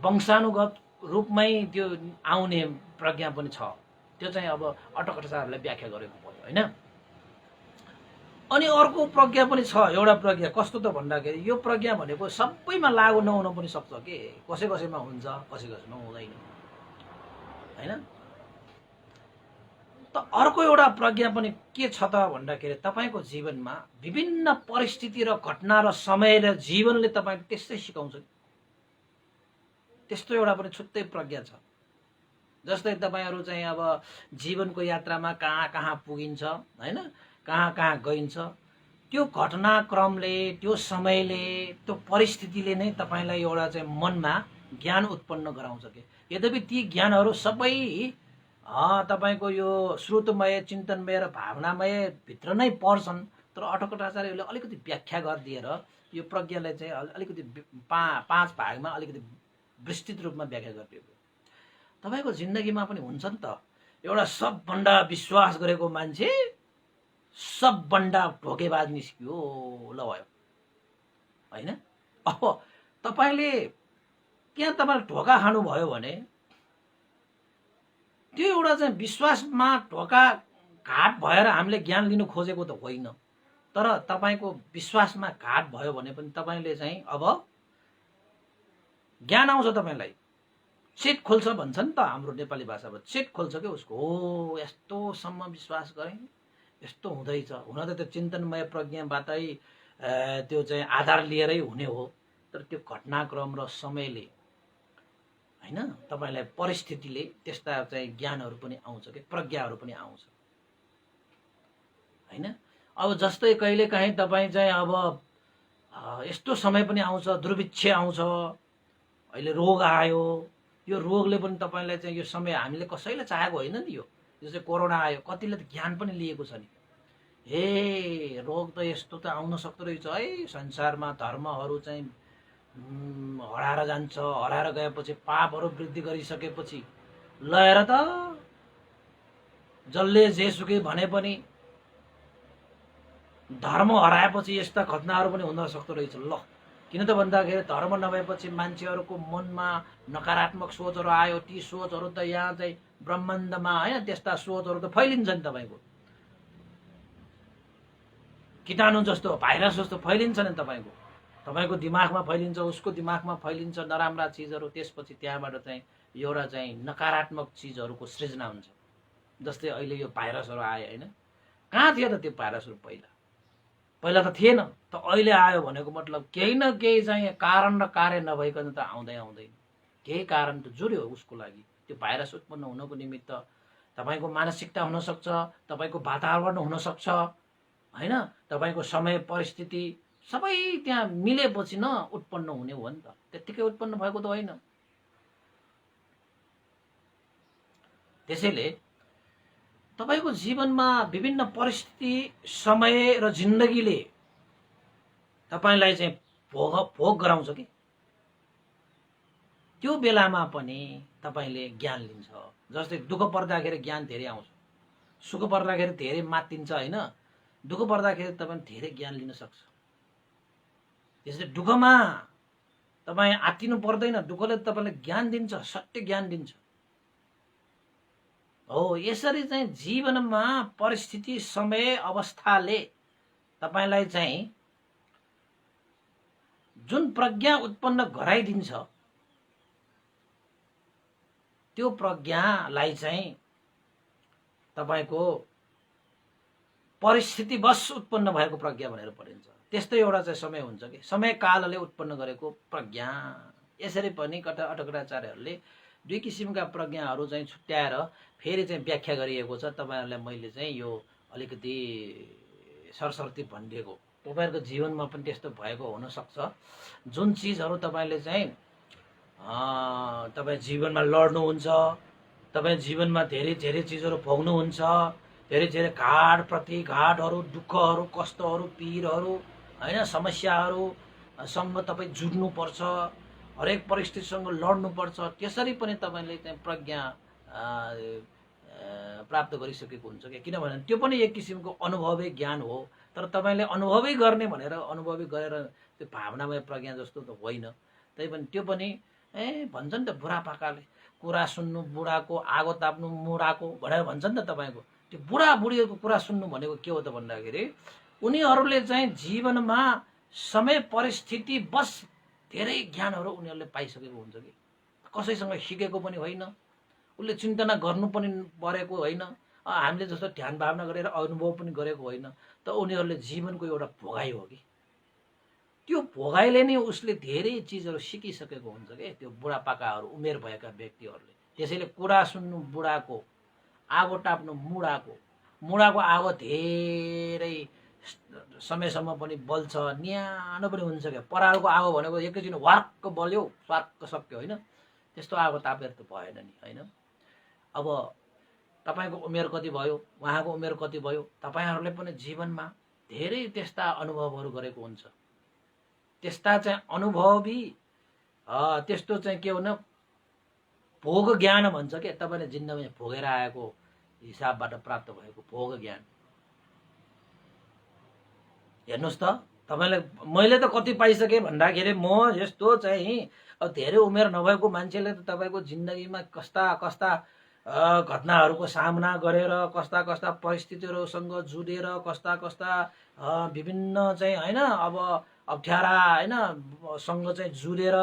वंशानुगत रूपमै त्यो आउने प्रज्ञा पनि छ। त्यो चाहिँ अब अटकटाचार्यहरूले व्याख्या गरेको भयो हैन। अनि अर्को प्रज्ञा पनि छ, एउटा प्रज्ञा कस्तो त भन्दाखेरि यो प्रज्ञा भनेको सबैमा लागू नहुन पनि सक्छ के, कसै कसैमा हुन्छ, कसै कसैमा हुँदैन हैन। त अर्को एउटा प्रज्ञा पनि के छ त भन्दाखेरि तपाईको जीवनमा विभिन्न परिस्थिति र घटना र समय र जीवनले तपाईलाई त्यस्तै सिकाउँछ। त्यस्तो एउटा पनि छुट्टै प्रज्ञा छ। जस्तै तपाईहरु चाहिँ अब जीवनको यात्रामा कहाँ कहाँ पुगिन्छ हैन, कहाँ कहाँ गइन्छ, त्यो घटनाक्रमले, त्यो समयले, त्यो परिस्थितिले नै तपाईलाई एउटा चाहिँ मनमा ज्ञान उत्पन्न गराउँछ के। यद्यपि ती ज्ञानहरू सबै तपाईको यो श्रुतमय, चिन्तनमय र भावनामय भित्र नै पर्छन्, तर अटकटाचार्यले अलिकति व्याख्या गरिदिएर यो प्रज्ञालाई चाहिँ अलिकति पाँच भागमा अलिकति विस्तृत रूपमा व्याख्या गरिदिएको। तपाईको जिन्दगीमा पनि हुन्छ नि त, एउटा सबभन्दा विश्वास गरेको मान्छे, सबभन्दा ढोकेबाज निस्कियो ल भयो होइन। अब तपाईँले त्यहाँ तपाईँले ढोका खानुभयो भने त्यो एउटा चाहिँ विश्वासमा ढोका घाट भएर हामीले ज्ञान लिनु खोजेको त होइन, तर तपाईँको विश्वासमा घाट भयो भने पनि तपाईँले चाहिँ अब ज्ञान आउँछ, तपाईँलाई चिट खोल्छ भन्छ नि त हाम्रो नेपाली भाषामा, चिट खोल्छ क्या उसको। हो यस्तोसम्म विश्वास गरेँ, यस्तो हुँदैछ। हुन त त्यो चिन्तनमय प्रज्ञाबाटै त्यो चाहिँ आधार लिएरै हुने हो, तर त्यो घटनाक्रम र समयले होइन तपाईँलाई परिस्थितिले त्यस्ता चाहिँ ज्ञानहरू पनि आउँछ कि प्रज्ञाहरू पनि आउँछ होइन। अब जस्तै कहिलेकाहीँ तपाईँ चाहिँ अब यस्तो समय पनि आउँछ, दुर्भिक्ष आउँछ, अहिले रोग आयो, यो रोगले पनि तपाईँलाई चाहिँ यो समय हामीले कसैले चाहेको होइन नि। यो चाहिँ कोरोना आयो, कतिले त ज्ञान पनि लिएको छ नि, हे रोग त यस्तो त आउन सक्दो रहेछ है, संसारमा धर्महरू चाहिँ हराएर जान्छ, हराएर गएपछि पापहरू वृद्धि गरिसकेपछि लएर त जसले जेसुकै भने पनि धर्म हराएपछि यस्ता घटनाहरू पनि हुन सक्दो रहेछ। ल किन त भन्दाखेरि धर्म नभएपछि मान्छेहरूको मनमा नकारात्मक सोचहरू आयो, ती सोचहरू त यहाँ चाहिँ ब्रह्माण्डमा होइन त्यस्ता सोचहरू त फैलिन्छ नि, तपाईँको कीटाणु जस्तो भाइरस जस्तो फैलिन्छ नि, तपाईँको दिमागमा फैलिन्छ, उसको दिमागमा फैलिन्छ नराम्रा चिजहरू, त्यसपछि त्यहाँबाट चाहिँ एउटा चाहिँ नकारात्मक चिजहरूको सृजना हुन्छ। जस्तै अहिले यो भाइरसहरू आयो होइन, कहाँ थियो त त्यो भाइरसहरू पहिला त थिएन, त अहिले आयो भनेको मतलब केही न केही चाहिँ कारण र कार्य नभइकन त आउँदैन, केही कारण त जुर्यो उसको लागि। त्यो भाइरस उत्पन्न हुनको निमित्त तपाईँको मानसिकता हुनसक्छ, तपाईँको वातावरण हुनसक्छ होइन, तपाईँको समय परिस्थिति सबै त्यहाँ मिलेपछि न उत्पन्न हुने हो नि त, त्यत्तिकै उत्पन्न भएको त होइन। त्यसैले तपाईँको जीवनमा विभिन्न परिस्थिति, समय र जिन्दगीले तपाईँलाई चाहिँ भोग गराउँछ कि त्यो बेलामा पनि तपाईँले ज्ञान लिन्छ। जस्तै दुःख पर्दाखेरि ज्ञान धेरै आउँछ, सुख पर्दाखेरि धेरै मात्तिन्छ होइन, दुःख पर्दाखेरि तपाईँ धेरै ज्ञान लिन सक्छ। त्यसैले दुःखमा तपाईँ आत्तिनु पर्दैन, दुःखले तपाईँलाई ज्ञान दिन्छ, सत्य ज्ञान दिन्छ। हो यसरी चाहिँ जीवनमा परिस्थिति, समय, अवस्थाले तपाईँलाई चाहिँ जुन प्रज्ञा उत्पन्न गराइदिन्छ, त्यो प्रज्ञालाई चाहिँ तपाईँको परिस्थितिवश उत्पन्न भएको प्रज्ञा भनेर पढिन्छ। त्यस्तै एउटा चाहिँ समय हुन्छ कि समय कालले उत्पन्न गरेको प्रज्ञा। यसरी पनि अटकराचार्यहरूले दुई किसिमका प्रज्ञाहरू चाहिँ छुट्याएर फेरि चाहिँ व्याख्या गरिएको छ। तपाईँहरूलाई मैले चाहिँ यो अलिकति सरसर्ती भनिदिएको, तपाईँहरूको जीवनमा पनि त्यस्तो भएको हुनसक्छ। जुन चिजहरू तपाईँले चाहिँ तपाईँ जीवनमा लड्नुहुन्छ, तपाईँ जीवनमा धेरै धेरै चिजहरू भोग्नुहुन्छ, धेरै धेरै घाट प्रतिघाटहरू, दुःखहरू, कष्टहरू, पीरहरू होइन, समस्याहरूसँग तपाईँ जुझ्नुपर्छ, हरेक परिस्थितिसँग लड्नुपर्छ। त्यसरी पनि तपाईँले चाहिँ प्रज्ञा प्राप्त गरिसकेको हुन्छ कि, किनभने त्यो पनि एक किसिमको अनुभवी ज्ञान हो। तर तपाईँले अनुभवी गर्ने भनेर अनुभवी गरेर त्यो भावनामय प्रज्ञा जस्तो त होइन। त्यही पनि त्यो पनि भन्छ नि त बुढापाकाले, कुरा सुन्नु बुढाको, आगो ताप्नु मुढाको भनेर भन्छ नि त। तपाईँको त्यो बुढाबुढीको कुरा सुन्नु भनेको के हो त भन्दाखेरि उनीहरूले चाहिँ जीवनमा समय परिस्थिति बस धेरै ज्ञानहरू उनीहरूले पाइसकेको हुन्छ कि, कसैसँग सिकेको पनि होइन, उसले चिन्तना गर्नु पनि परेको होइन, हामीले जस्तो ध्यान भावना गरेर अनुभव पनि गरेको होइन। त उनीहरूले जीवनको एउटा भोगाइ हो कि, त्यो भोगाइले नै उसले धेरै चिजहरू सिकिसकेको हुन्छ कि त्यो बुढापाकाहरू, उमेर भएका व्यक्तिहरूले। त्यसैले कुरा सुन्नु बुढाको, आगो टाप्नु मुढाको, मुढाको आगो धेरै समयसम्म पनि बल्छ, न्यानो पनि हुन्छ क्या। परालको आगो भनेको एकैछिन वार्क बल्यो स्वार्क सक्यो होइन, त्यस्तो आगो तापेर त भएन नि होइन। अब तपाईँको उमेर कति भयो, उहाँको उमेर कति भयो, तपाईँहरूले पनि जीवनमा धेरै त्यस्ता अनुभवहरू गरेको हुन्छ। त्यस्ता चाहिँ अनुभवी त्यस्तो चाहिँ के हो न भोग ज्ञान भन्छ क्या, तपाईँले जिन्दगीमा भोगेर आएको हिसाबबाट प्राप्त भएको भोग ज्ञान। हेर्नुहोस् त तपाईँले मैले त कति पाइसकेँ भन्दाखेरि म यस्तो चाहिँ अब धेरै उमेर नभएको मान्छेले त तपाईँको जिन्दगीमा कस्ता कस्ता घटनाहरूको सामना गरेर कस्ता कस्ता परिस्थितिहरूसँग जुधेर कस्ता कस्ता विभिन्न चाहिँ होइन अब अप्ठ्यारा होइन सँग चाहिँ जुधेर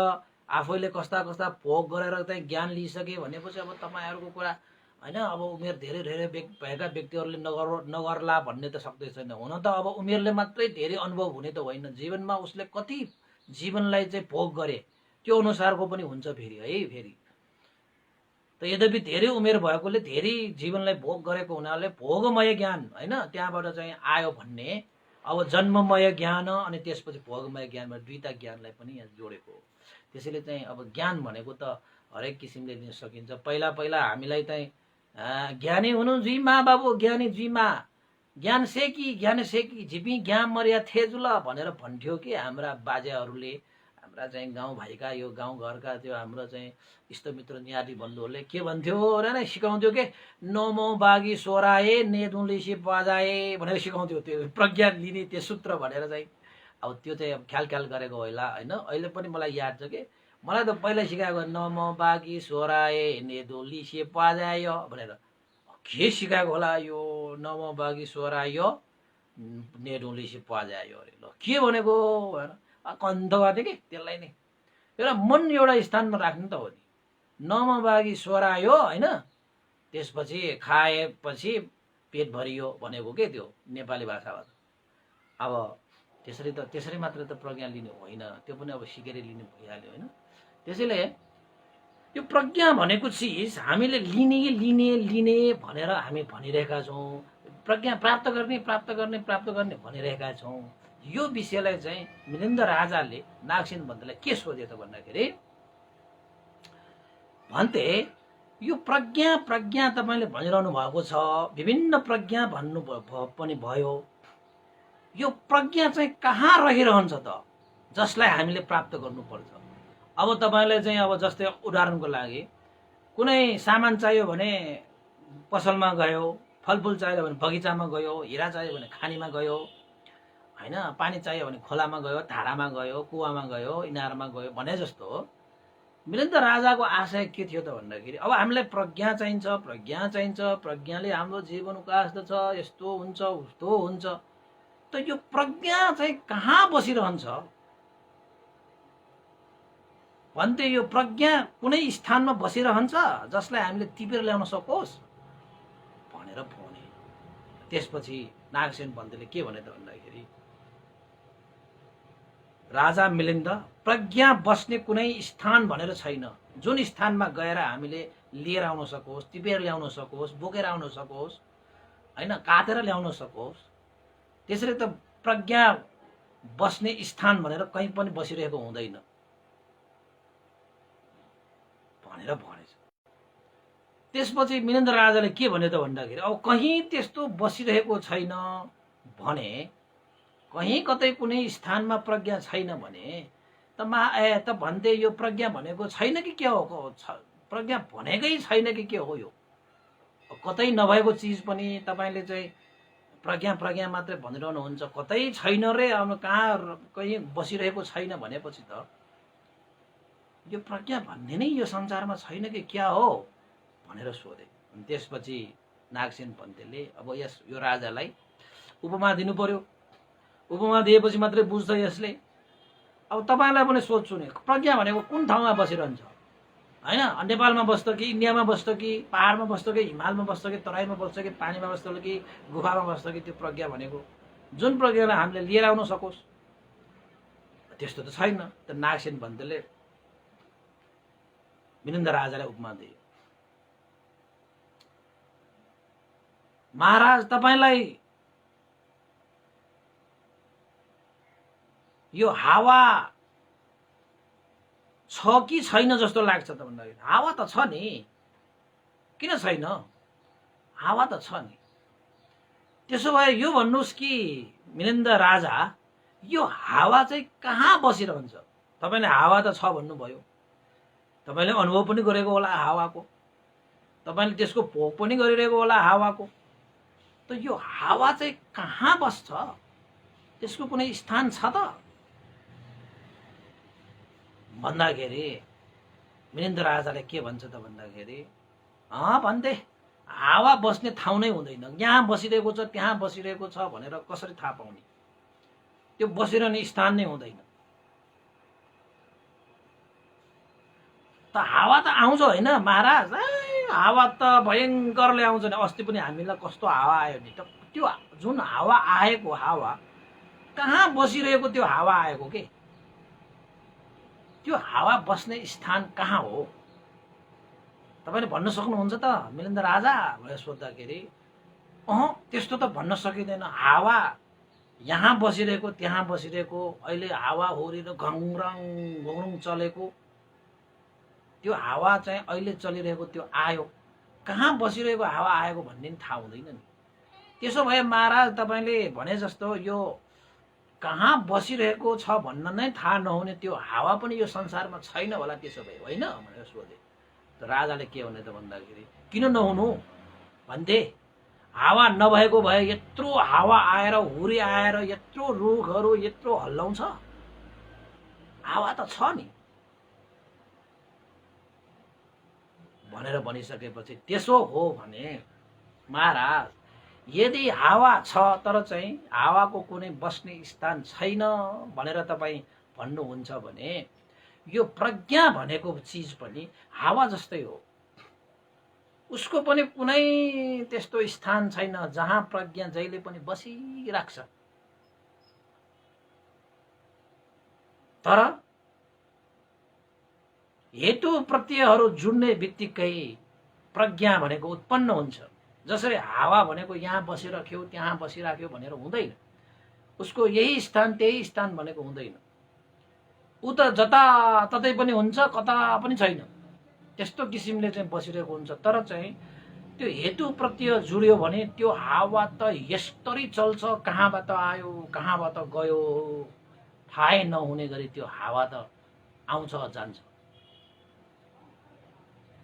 आफैले कस्ता कस्ता भोग गरेर चाहिँ ज्ञान लिइसके भनेपछि अब तपाईँहरूको कुरा होइन अब उमेर धेरै धेरै भएका व्यक्तिहरूले नगर्ला भन्ने त सक्दै छैन। हुन त अब उमेरले मात्रै धेरै अनुभव हुने त होइन, जीवनमा उसले कति जीवनलाई चाहिँ भोग गरे त्यो अनुसारको पनि हुन्छ फेरि है। फेरि त यद्यपि धेरै उमेर भएकोले धेरै जीवनलाई भोग गरेको हुनाले भोगमय ज्ञान होइन त्यहाँबाट चाहिँ आयो भन्ने अब जन्ममय ज्ञान अनि त्यसपछि भोगमय ज्ञानमा दुईटा ज्ञानलाई पनि यहाँ जोडेको हो। त्यसैले चाहिँ अब ज्ञान भनेको त हरेक किसिमले दिन सकिन्छ। पहिला पहिला हामीलाई चाहिँ ज्ञानी हुनु जुइमा बाबु ज्ञानी जुइमा ज्ञान सेकी झिपी ज्ञान मर्या थेजुल भनेर भन्थ्यो कि हाम्रा बाजेहरूले। हाम्रा चाहिँ गाउँ भाइका यो गाउँघरका त्यो हाम्रो चाहिँ इष्टमित्र न्यादी बन्धुहरूले के भन्थ्यो र नै सिकाउँथ्यो के नमो बागी सोराए नेदुलिसी बजाए भनेर सिकाउँथ्यो। त्यो प्रज्ञा लिने त्यो सूत्र भनेर चाहिँ अब त्यो चाहिँ अब ख्याल गरेको होला होइन। अहिले पनि मलाई याद छ कि मलाई त पहिला सिकाएको नमो बागी सोराए नेदुलिसी बजायो भनेर के सिकाएको होला यो नमो बागी सोरायो नेदुलिसी बजायो अरे ल के भनेको भनेर कन्ध गर्थ्यो कि त्यसलाई नै एउटा मन एउटा स्थानमा राख्नु त हो नि। नमबागी सोरायो होइन त्यसपछि खाएपछि पेट भरियो भनेको के त्यो नेपाली भाषामा। अब त्यसरी मात्र त प्रज्ञा लिने होइन, त्यो पनि अब सिकेर लिने भइहाल्यो होइन। त्यसैले यो प्रज्ञा भनेको चिज हामीले लिने भनेर हामी भनिरहेका छौँ। प्रज्ञा प्राप्त गर्ने भनिरहेका छौँ। यो विषयलाई चाहिँ मिलिन्द राजाले नागसेन भन्तेलाई के सोधे त भन्दाखेरि भन्ते यो प्रज्ञा तपाईँले भनिरहनु भएको छ, विभिन्न प्रज्ञा भन्नु पनि भयो। यो प्रज्ञा चाहिँ कहाँ रहिरहन्छ त जसलाई हामीले प्राप्त गर्नुपर्छ। अब तपाईँले चाहिँ अब जस्तै उदाहरणको लागि कुनै सामान चाहियो भने पसलमा गयो, फलफुल चाहियो भने बगैँचामा गयो, हिरा चाहियो भने खानीमा गयो होइन, पानी चाहियो भने खोलामा गयो, धारामा गयो, कुवामा गयो, इनारमा गयो भने जस्तो मिलिन्द राजाको आशय के थियो त भन्दाखेरि अब हामीलाई प्रज्ञा चाहिन्छ। प्रज्ञाले हाम्रो जीवन उकास्द छ, यस्तो हुन्छ उस्तो हुन्छ। त यो प्रज्ञा चाहिँ कहाँ बसिरहन्छ भन्थे यो प्रज्ञा कुनै स्थानमा बसिरहन्छ जसलाई हामीले टिपेर ल्याउन सकोस् भनेर भने। त्यसपछि नागसेन भन्तेले के भने त भन्दाखेरि राजा मिलिन्द प्रज्ञा बस्ने कुनै स्थान भनेर छैन जुन स्थानमा गएर हामीले लिएर आउन सकोस्, टिपेर ल्याउन सकोस्, बोकेर आउन सकोस् होइन, काटेर ल्याउन सकोस्। त्यसरी त प्रज्ञा बस्ने स्थान भनेर कहीँ पनि बसिरहेको हुँदैन भनेर भनेछ। त्यसपछि मिलिन्द राजाले के भन्यो त भन्दाखेरि अब कहीँ त्यस्तो बसिरहेको छैन भने, कहीँ कतै कुनै स्थानमा प्रज्ञा छैन भने त भन्थे यो प्रज्ञा भनेको छैन कि के हो, प्रज्ञा भनेकै छैन कि के हो। यो कतै नभएको चिज पनि तपाईँले चाहिँ प्रज्ञा मात्रै भनिरहनुहुन्छ, कतै छैन रे अब कहाँ कहीँ बसिरहेको छैन भनेपछि त यो प्रज्ञा भन्ने नै यो संसारमा छैन कि क्या हो भनेर सोधे। अनि त्यसपछि नागसेन भन्तेले अब यो राजालाई उपमा दिनु पर्यो। उपमा दिएपछि मात्रै बुझ्छ यसले। अब तपाईँलाई पनि सोध्छु नि प्रज्ञा भनेको कुन ठाउँमा बसिरहन्छ होइन, नेपालमा बस्छ कि इन्डियामा बस्छ कि पहाडमा बस्छ कि हिमालमा बस्छ कि तराईमा बस्छ कि पानीमा बस्छ कि गुफामा बस्छ कि त्यो प्रज्ञा भनेको जुन प्रज्ञालाई हामीले लिएर आउन सकोस् त्यस्तो त छैन। त नागसेन भन्तेले मिलिन्द राजालाई उपमा दियो। महाराज तपाईलाई यो हावा छ कि छैन जस्तो लाग्छ त भन्दाखेरि हावा त छ नि, किन छैन, हावा त छ नि। त्यसो भए यो भन्नुहोस् कि मिलिन्द राजा यो हावा चाहिँ कहाँ बसिरहन्छ। तपाईले हावा त छ भन्नुभयो, तपाईले अनुभव पनि गरेको होला हावाको, तपाईले त्यसको भोग पनि गरिरहेको होला हावाको। त यो हावा चाहिँ कहाँ बस्छ त्यसको कुनै स्थान छ त भन्दाखेरि मिलिन्द राजाले के भन्छ त भन्दाखेरि भन्थे हावा बस्ने ठाउँ नै हुँदैन, यहाँ बसिरहेको छ त्यहाँ बसिरहेको छ भनेर कसरी थाहा पाउने, त्यो बसिरहने स्थान नै हुँदैन। त हावा त आउँछ होइन महाराज, हावा त भयङ्करले आउँछ नि। अस्ति पनि हामीलाई कस्तो हावा आयो नि, त्यो जुन हावा आएको हावा कहाँ बसिरहेको त्यो हावा आएको के, त्यो हावा बस्ने स्थान कहाँ हो तपाईँले भन्न सक्नुहुन्छ त मिलिन्द राजा भनेर सोद्धाखेरि त्यस्तो त भन्न सकिँदैन। हावा यहाँ बसिरहेको त्यहाँ बसिरहेको, अहिले हावा हुरीले घङरङ घुङरुङ चलेको त्यो हावा चाहिँ अहिले चलिरहेको त्यो आयो, कहाँ बसिरहेको हावा आएको भन्ने थाहा हुँदैन नि। त्यसो भए महाराज तपाईँले भने जस्तो यो कहाँ बसिरहेको छ भन्न नै थाहा नहुने त्यो हावा पनि यो संसारमा छैन होला त्यसो भए, होइन भनेर सोधे। राजाले के भने त भन्दाखेरि किन नहुनु भन्थे, हावा नभएको भए यत्रो हावा आएर हुरी आएर यत्रो रुखहरू यत्रो हल्लाउँछ, हावा त छ नि भनेर भनिसकेपछि त्यसो हो भने महाराज यदि हावा छ तर चाहिँ हावाको कुनै बस्ने स्थान छैन भनेर तपाईँ भन्नुहुन्छ भने यो प्रज्ञा भनेको चिज पनि हावा जस्तै हो, उसको पनि कुनै त्यस्तो स्थान छैन जहाँ प्रज्ञा जहिले पनि बसिराख्छ। तर हेतु प्रत्ययहरू जुड्ने बित्तिकै प्रज्ञा भनेको उत्पन्न हुन्छ। जसरी हावा भनेको यहाँ बसिराख्यो त्यहाँ बसिराख्यो भनेर हुँदैन, उसको यही स्थान त्यही स्थान भनेको हुँदैन, ऊ त जताततै पनि हुन्छ कता पनि छैन, त्यस्तो किसिमले चाहिँ बसिरहेको हुन्छ। तर चाहिँ त्यो हेतु प्रत्यय जुड्यो भने त्यो हावा त यस्तरी चल्छ, कहाँबाट आयो कहाँबाट गयो थाहै नहुने गरी त्यो हावा त आउँछ जान्छ।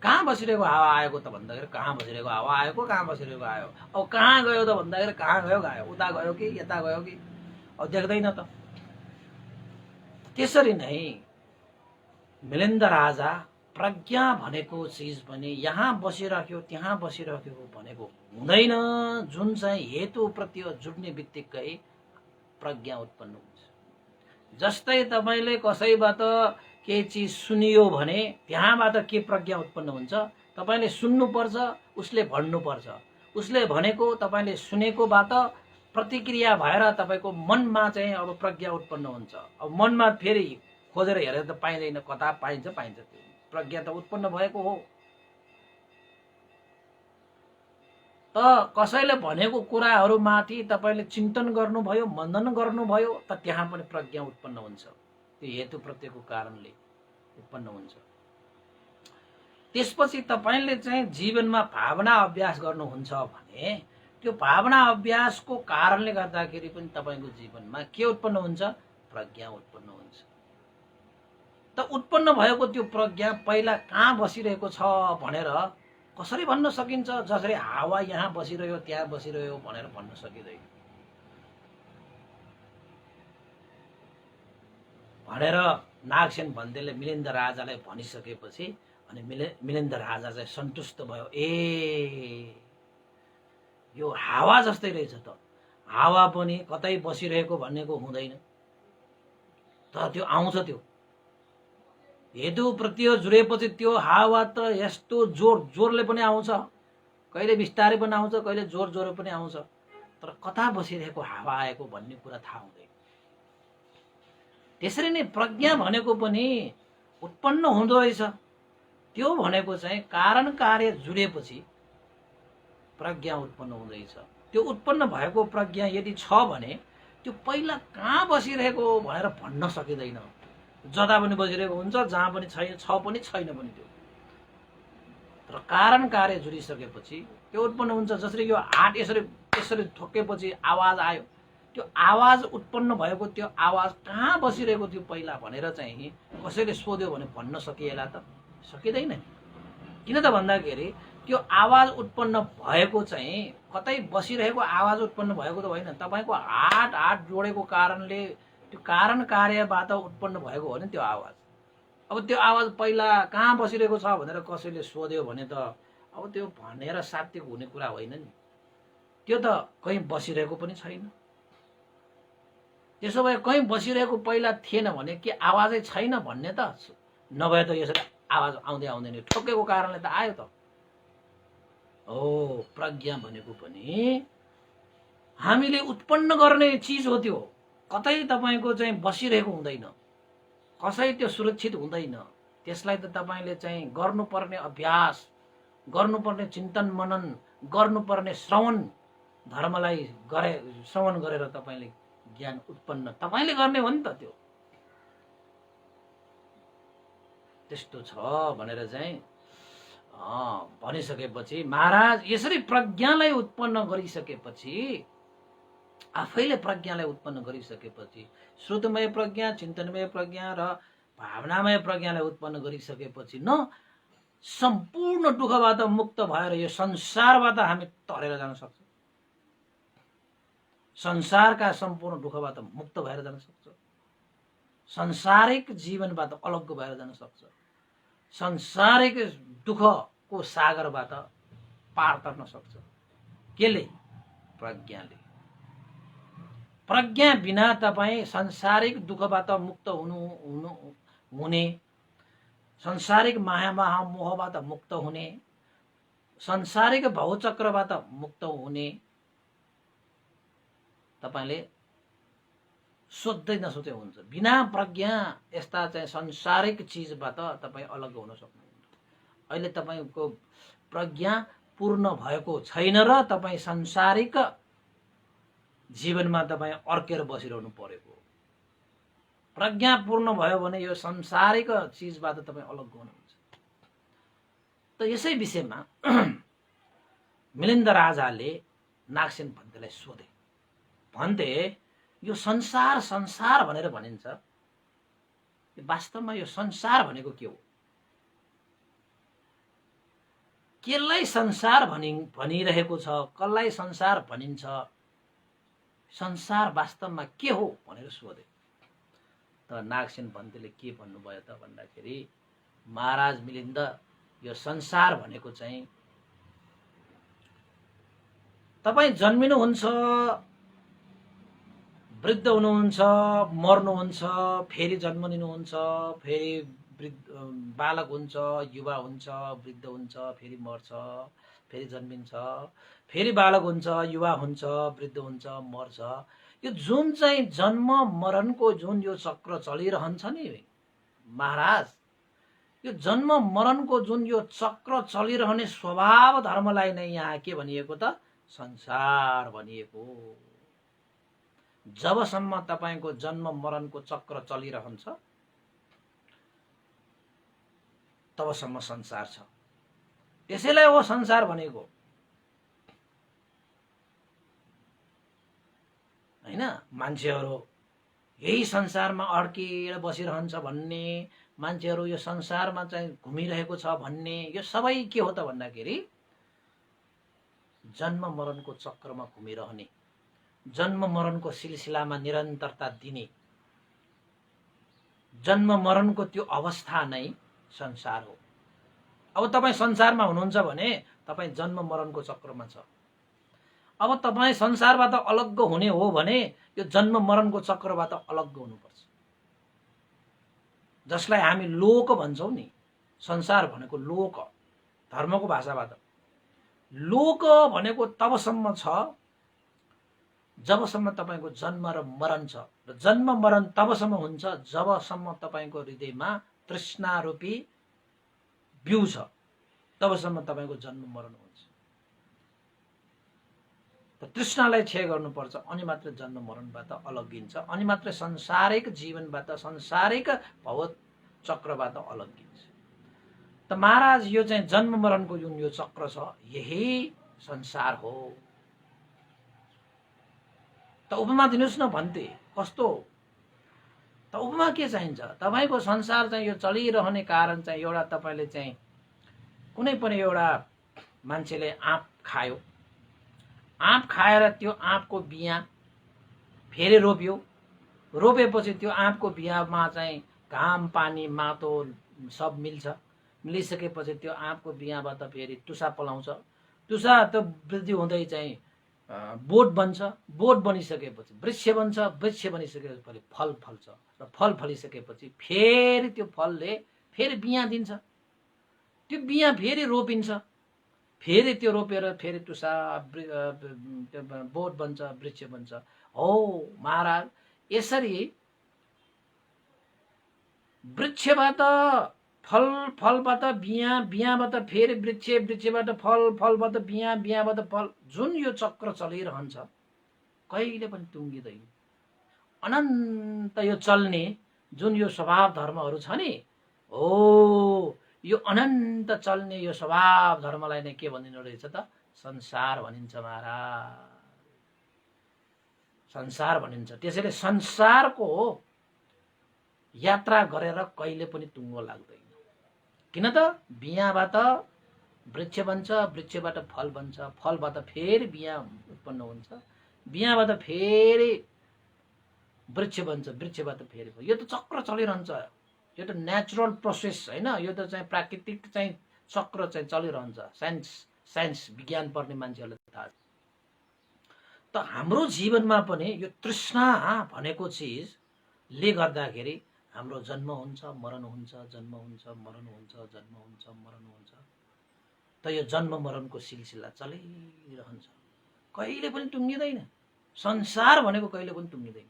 कहाँ बसिरहेको हावा आएको त भन्दाखेरि कहाँ बसिरहेको हावा आएको, कहाँ बसिरहेको आयो, अब कहाँ गयो त भन्दाखेरि कहाँ गयो गयो, उता गयो कि यता गयो कि अब देख्दैन त। त्यसरी नै मिलिन्द राजा प्रज्ञा भनेको चिज पनि यहाँ बसिराख्यो त्यहाँ बसिराख्यो भनेको हुँदैन, जुन चाहिँ हेतु प्रत्यय जुट्ने बित्तिकै प्रज्ञा उत्पन्न हुन्छ। जस्तै तपाईँले कसैबाट केही चिज सुनियो भने त्यहाँबाट के प्रज्ञा उत्पन्न हुन्छ, तपाईँले सुन्नुपर्छ, उसले भन्नुपर्छ, उसले भनेको तपाईँले सुनेकोबाट प्रतिक्रिया भएर तपाईँको मनमा चाहिँ अब प्रज्ञा उत्पन्न हुन्छ। अब मनमा फेरि खोजेर हेरेर त पाइँदैन, कता पाइन्छ पाइन्छ, त्यो प्रज्ञा त उत्पन्न भएको हो। त कसैले भनेको कुराहरूमाथि तपाईँले चिन्तन गर्नुभयो, मनन गर्नुभयो त त्यहाँ पनि प्रज्ञा उत्पन्न हुन्छ, त्यो हेतु प्रत्ययको कारणले उत्पन्न हुन्छ। त्यसपछि तपाईँले चाहिँ जीवनमा भावना अभ्यास गर्नुहुन्छ भने त्यो भावना अभ्यासको कारणले गर्दाखेरि पनि तपाईँको जीवनमा के उत्पन्न हुन्छ, प्रज्ञा उत्पन्न हुन्छ। त उत्पन्न भएको त्यो प्रज्ञा पहिला कहाँ बसिरहेको छ भनेर कसरी भन्न सकिन्छ? जसरी हावा यहाँ बसिरह्यो त्यहाँ बसिरह्यो भनेर भन्न सकिँदैन भनेर नागसेन भन्देले मिलिन्द राजालाई भनिसकेपछि अनि मिलिन्द राजा चाहिँ सन्तुष्ट भयो। ए यो हावा जस्तै रहेछ त, हावा पनि कतै बसिरहेको भनेको हुँदैन, तर त्यो आउँछ, त्यो हेतु प्रत्यय जुडेपछि त्यो हावा त यस्तो जोरले पनि आउँछ, कहिले बिस्तारै पनि आउँछ, कहिले जोर पनि आउँछ, तर कता बसिरहेको हावा आएको भन्ने कुरा थाहा हुँदैन। त्यसरी नै प्रज्ञा भनेको पनि उत्पन्न हुँदो रहेछ। त्यो भनेको चाहिँ कारण कार्य जुडेपछि प्रज्ञा उत्पन्न हुँदैछ। त्यो उत्पन्न भएको प्रज्ञा यदि छ भने त्यो पहिला कहाँ बसिरहेको भनेर भन्न सकिँदैन, जता पनि बसिरहेको हुन्छ, जहाँ पनि छैन, छ पनि छैन पनि त्यो। तर कारण कार्य जुडिसकेपछि त्यो उत्पन्न हुन्छ। जसरी यो हात यसरी ठोकेपछि आवाज आयो, त्यो आवाज उत्पन्न भएको त्यो आवाज कहाँ बसिरहेको थियो पहिला भनेर चाहिँ कसैले सोध्यो भने भन्न सकिएला त? सकिँदैन। किन त भन्दाखेरि त्यो आवाज उत्पन्न भएको चाहिँ कतै बसिरहेको आवाज उत्पन्न भएको त होइन, तपाईँको हात जोडेको कारणले त्यो कारण कार्यबाट उत्पन्न भएको हो नि त्यो आवाज। अब त्यो आवाज पहिला कहाँ बसिरहेको छ भनेर कसैले सोध्यो भने त अब त्यो भनेर सार्थक हुने कुरा होइन नि, त्यो त कहीँ बसिरहेको पनि छैन। त्यसो भए कहीँ बसिरहेको पहिला थिएन भने के आवाजै छैन भन्ने त नभए त यसरी आवाज आउँदै आउँदैन, ठोकेको कारणले त आयो त हो। प्रज्ञा भनेको पनि हामीले उत्पन्न गर्ने चिज हो त्यो, कतै तपाईँको चाहिँ बसिरहेको हुँदैन, कसै त्यो सुरक्षित हुँदैन। त्यसलाई त तपाईँले चाहिँ गर्नुपर्ने अभ्यास, गर्नुपर्ने चिन्तन मनन, गर्नुपर्ने श्रवण धर्मलाई श्रवण गरेर तपाईँले ज्ञान उत्पन्न तपाईँले गर्ने हो नि त। त्यो त्यस्तो छ भनेर चाहिँ भनिसकेपछि महाराज यसरी प्रज्ञालाई उत्पन्न गरिसकेपछि, आफैले प्रज्ञालाई उत्पन्न गरिसकेपछि, श्रुतमय प्रज्ञा, चिन्तनमय प्रज्ञा र भावनामय प्रज्ञालाई उत्पन्न गरिसकेपछि न सम्पूर्ण दुःखबाट मुक्त भएर यो संसारबाट हामी तरेर जान सक्छौँ। संसारका सम्पूर्ण दुःखबाट मुक्त भएर जान सक्छ, संसारिक जीवनबाट अलग भएर जान सक्छ, संसारिक दुःखको सागरबाट पार तर्न सक्छ। केले? प्रज्ञाले। प्रज्ञा बिना तपाईँ संसारिक दुःखबाट मुक्त हुने, संसारिक माया मोहबाट मुक्त हुने, संसारिक भवचक्रबाट मुक्त हुने तपाईले सोध्दै नसोचे हुन्छ। बिना प्रज्ञा यस्ता चाहिँ संसारिक चिजबाट तपाईँ अलग हुन सक्नुहुन्छ। अहिले तपाईँको प्रज्ञा पूर्ण भएको छैन र तपाईँ संसारिक जीवनमा तपाईँ अर्केर बसिरहनु परेको। प्रज्ञा पूर्ण भयो भने यो संसारिक चिजबाट तपाईँ अलग हुनुहुन्छ। त यसै विषयमा मिलिन्द राजाले नागसेन भन्तेलाई सोधे, भन्ते यो संसार संसार भनेर भनिन्छ, वास्तवमा यो संसार भनेको के हो? केलाई संसार भनिरहेको छ, कसलाई संसार भनिन्छ, संसार वास्तवमा के हो भनेर सोधे। त नागसेन भन्तेले के भन्नुभयो त भन्दाखेरि, महाराज मिलिन्द यो संसार भनेको चाहिँ तपाईँ जन्मिनुहुन्छ, वृद्ध हुनुहुन्छ, मर्नुहुन्छ, फेरि जन्म लिनुहुन्छ, फेरि बालक हुन्छ, युवा हुन्छ, वृद्ध हुन्छ, फेरि मर्छ, फेरि जन्मिन्छ, फेरि बालक हुन्छ, युवा हुन्छ, वृद्ध हुन्छ, मर्छ। यो जुन चाहिँ जन्म मरणको जुन यो चक्र चलिरहन्छ नि महाराज, यो जन्म मरणको जुन यो चक्र चलिरहने स्वभाव धर्मलाई नै यहाँ के भनिएको त? संसार भनिएको। जबसम्म तपाईको जन्म मरणको चक्र चलिरहन्छ तबसम्म संसार छ। त्यसैलाई हो संसार भनेको, हैन? मान्छेहरू यही संसारमा अड्किएर बसिरहन्छ भन्ने, मान्छेहरू यो संसारमा चाहिँ घुमिरहेको छ भन्ने, यो सबै के हो त भन्दाखेरि जन्म मरणको चक्रमा घुमिरहने, जन्म मरणको सिलसिलामा निरन्तरता दिने, जन्म मरणको त्यो अवस्था नै संसार हो। अब तपाईँ संसारमा हुनुहुन्छ भने तपाईँ जन्म मरणको चक्रमा छ। अब तपाईँ संसारबाट अलग हुने हो भने यो जन्म मरणको चक्रबाट अलग हुनुपर्छ, जसलाई हामी लोक भन्छौँ नि। संसार भनेको लोक, धर्मको भाषाबाट लोक भनेको तबसम्म छ जबसम्म तपाईको जन्म र मरण छ। र जन्म मरण तबसम्म हुन्छ जबसम्म तपाईको हृदयमा तृष्णा रूपी बिउ छ, तबसम्म तपाईको जन्म मरण हुन्छ। त तृष्णालाई क्षय गर्नुपर्छ, अनि मात्र जन्म मरणबाट अलगिन्छ, अनि मात्र संसारिक जीवनबाट, संसारिक भव चक्रबाट अलगिन्छ। त महाराज यो चाहिँ जन्म मरणको जुन यो चक्र छ यही संसार हो। त उपमा दिनुस् न भन्ते, कस्तो? त उपमा के चाहिन्छ? तपाईको संसार चाहिँ यो चलिरहने कारण चाहिँ एउटा तपाईले चाहिँ कुनै पनि एउटा मान्छेले आँप खायो, आँप खाएर त्यो आँपको बिया फेरि रोप्यो, रोपेपछि त्यो आँपको बियामा चाहिँ घाम पानी माटो सब मिल्छ, मिलिसकेपछि त्यो आँपको बियाबाट फेरि टुसा पलाउँछ, टुसा त वृद्धि हुँदै चाहिँ बोट बन्छ, बोट बनिसकेपछि वृक्ष बन्छ, वृक्ष बनिसकेपछि फल फल्छ र फल फलिसकेपछि फेरि त्यो फलले फेरि बिया दिन्छ, त्यो बिया फेरि रोपिन्छ, फेरि त्यो रोपेर फेरि टुसा बोट बन्छ, वृक्ष बन्छ। हो महाराज, यसरी वृक्षबाट फल, फलबाट बिया, बियाबाट फेरि वृक्ष, वृक्षबाट फल, फलबाट बिया, बियाबाट फल, जुन यो चक्र चलिरहन्छ कहिले पनि टुङ्गिँदैन। अनन्त यो चल्ने जुन यो स्वभाव धर्महरू छ नि, हो यो अनन्त चल्ने यो स्वभाव धर्मलाई नै के भनिनु रहेछ त? संसार भनिन्छ महाराज, संसार भनिन्छ। त्यसैले संसारको यात्रा गरेर कहिले पनि टुङ्गो लाग्दैन। किन त? बियाबाट वृक्ष बन्छ, वृक्षबाट फल बन्छ, फलबाट फेरि बिया उत्पन्न हुन्छ, बियाबाट फेरि वृक्ष बन्छ, वृक्षबाट फेरि, यो त चक्र चलिरहन्छ। यो त नेचुरल प्रोसेस होइन, यो त चाहिँ प्राकृतिक चाहिँ चक्र चाहिँ चलिरहन्छ। साइन्स विज्ञान पढ्ने मान्छेहरूलाई थाहा छ। त हाम्रो जीवनमा पनि यो तृष्णा भनेको चिजले गर्दाखेरि हाम्रो जन्म हुन्छ, मरण हुन्छ, जन्म हुन्छ, मरण हुन्छ, जन्म हुन्छ, मरण हुन्छ। त यो जन्म मरणको सिलसिला चलिरहन्छ, कहिले पनि टुङ्गिँदैन। संसार भनेको कहिले पनि टुङ्गिँदैन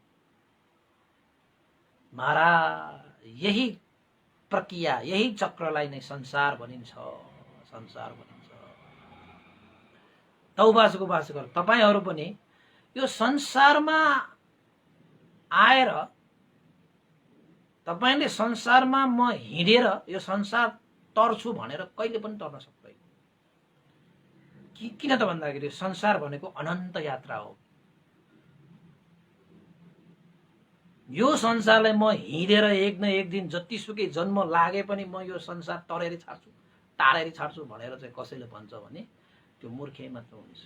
महाराज। यही प्रक्रिया, यही चक्रलाई नै संसार भनिन्छ, संसार भनिन्छ। त उपासक तपाईहरू पनि यो संसारमा आएर तपाईले संसारमा म हिँडेर यो संसार तर्छु भनेर कहिले पनि तर्न सक्दैन। किन त भन्दाखेरि संसार भनेको अनन्त यात्रा हो। यो संसारलाई म हिँडेर एक न एक दिन जतिसुकै जन्म लागे पनि म यो संसार तरेर छाड्छु, टारेर छाड्छु भनेर चाहिँ कसैले भन्छ भने त्यो मूर्खै मात्र हुन्छ।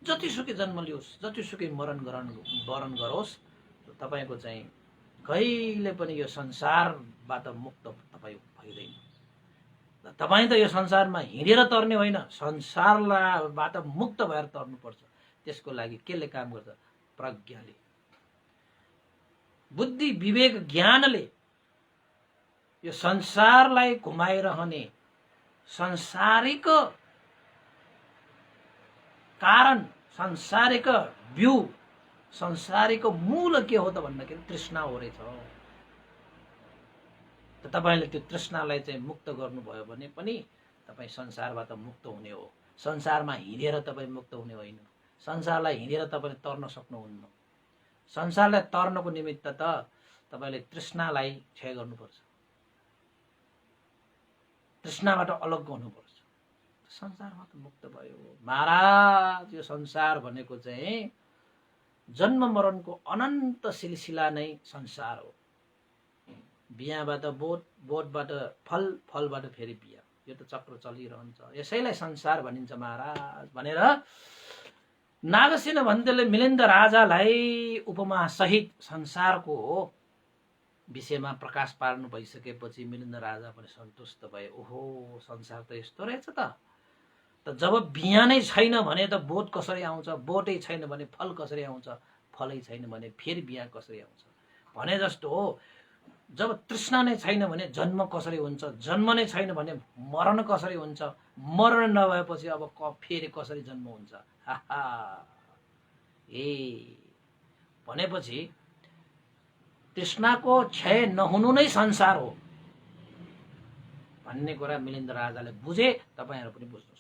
जतिसुकै जन्म लियोस्, जतिसुकै वरण गरोस्, तपाईको चाहिँ कहिले पनि यो संसारबाट मुक्त तपाईँ भइदैन। तपाईँ त यो संसारमा हिँडेर तर्ने होइन, संसारबाट मुक्त भएर तर्नुपर्छ। त्यसको लागि केले काम गर्छ? प्रज्ञाले, बुद्धि, विवेक, ज्ञानले यो संसारलाई घुमाइरहने संसारिक कारण, संसारिक बिउ, संसारिक मूल के हो त भन्दाखेरि तृष्णा हो रहेछ। त तपाईले त्यो तृष्णालाई चाहिँ मुक्त गर्नुभयो भने पनि तपाईँ संसारबाट मुक्त हुने हो। संसारमा हिँडेर तपाईँ मुक्त हुने होइन। संसारलाई हिँडेर तपाईले तर्न सक्नुहुन्न। संसारलाई तर्नको निमित्त त तपाईले तृष्णालाई क्षय गर्नुपर्छ, तृष्णाबाट अलग गर्नुपर्छ। संसारमा त मुक्त भयो महाराज। यो संसार भनेको चाहिँ जन्म मरणको अनन्त सिलसिला नै संसार हो। बियाबाट बोट, बोटबाट फल, फलबाट फेरि बिया, यो त चक्र चलिरहन्छ। यसैलाई संसार भनिन्छ महाराज भनेर नागसेन भन्तेले मिलिन्द राजालाई उपमा सहित संसारको विषयमा प्रकाश पार्नु भइसकेपछि मिलिन्द राजा पनि सन्तुष्ट भए। ओहो, संसार त यस्तो रहेछ त। जब बिया नै छैन भने त बोट कसरी आउँछ, बोटै छैन भने फल कसरी आउँछ, फलै छैन भने फेरि बिया कसरी आउँछ भने जस्तो हो। जब तृष्णा नै छैन भने जन्म कसरी हुन्छ, जन्म नै छैन भने मरण कसरी हुन्छ, मरण नभएपछि अब फेरि कसरी जन्म हुन्छ। भनेपछि तृष्णाको क्षय नहुनु नै संसार हो भन्ने कुरा मिलिन्द राजाले बुझे। तपाईहरु पनि बुझ्नुस्।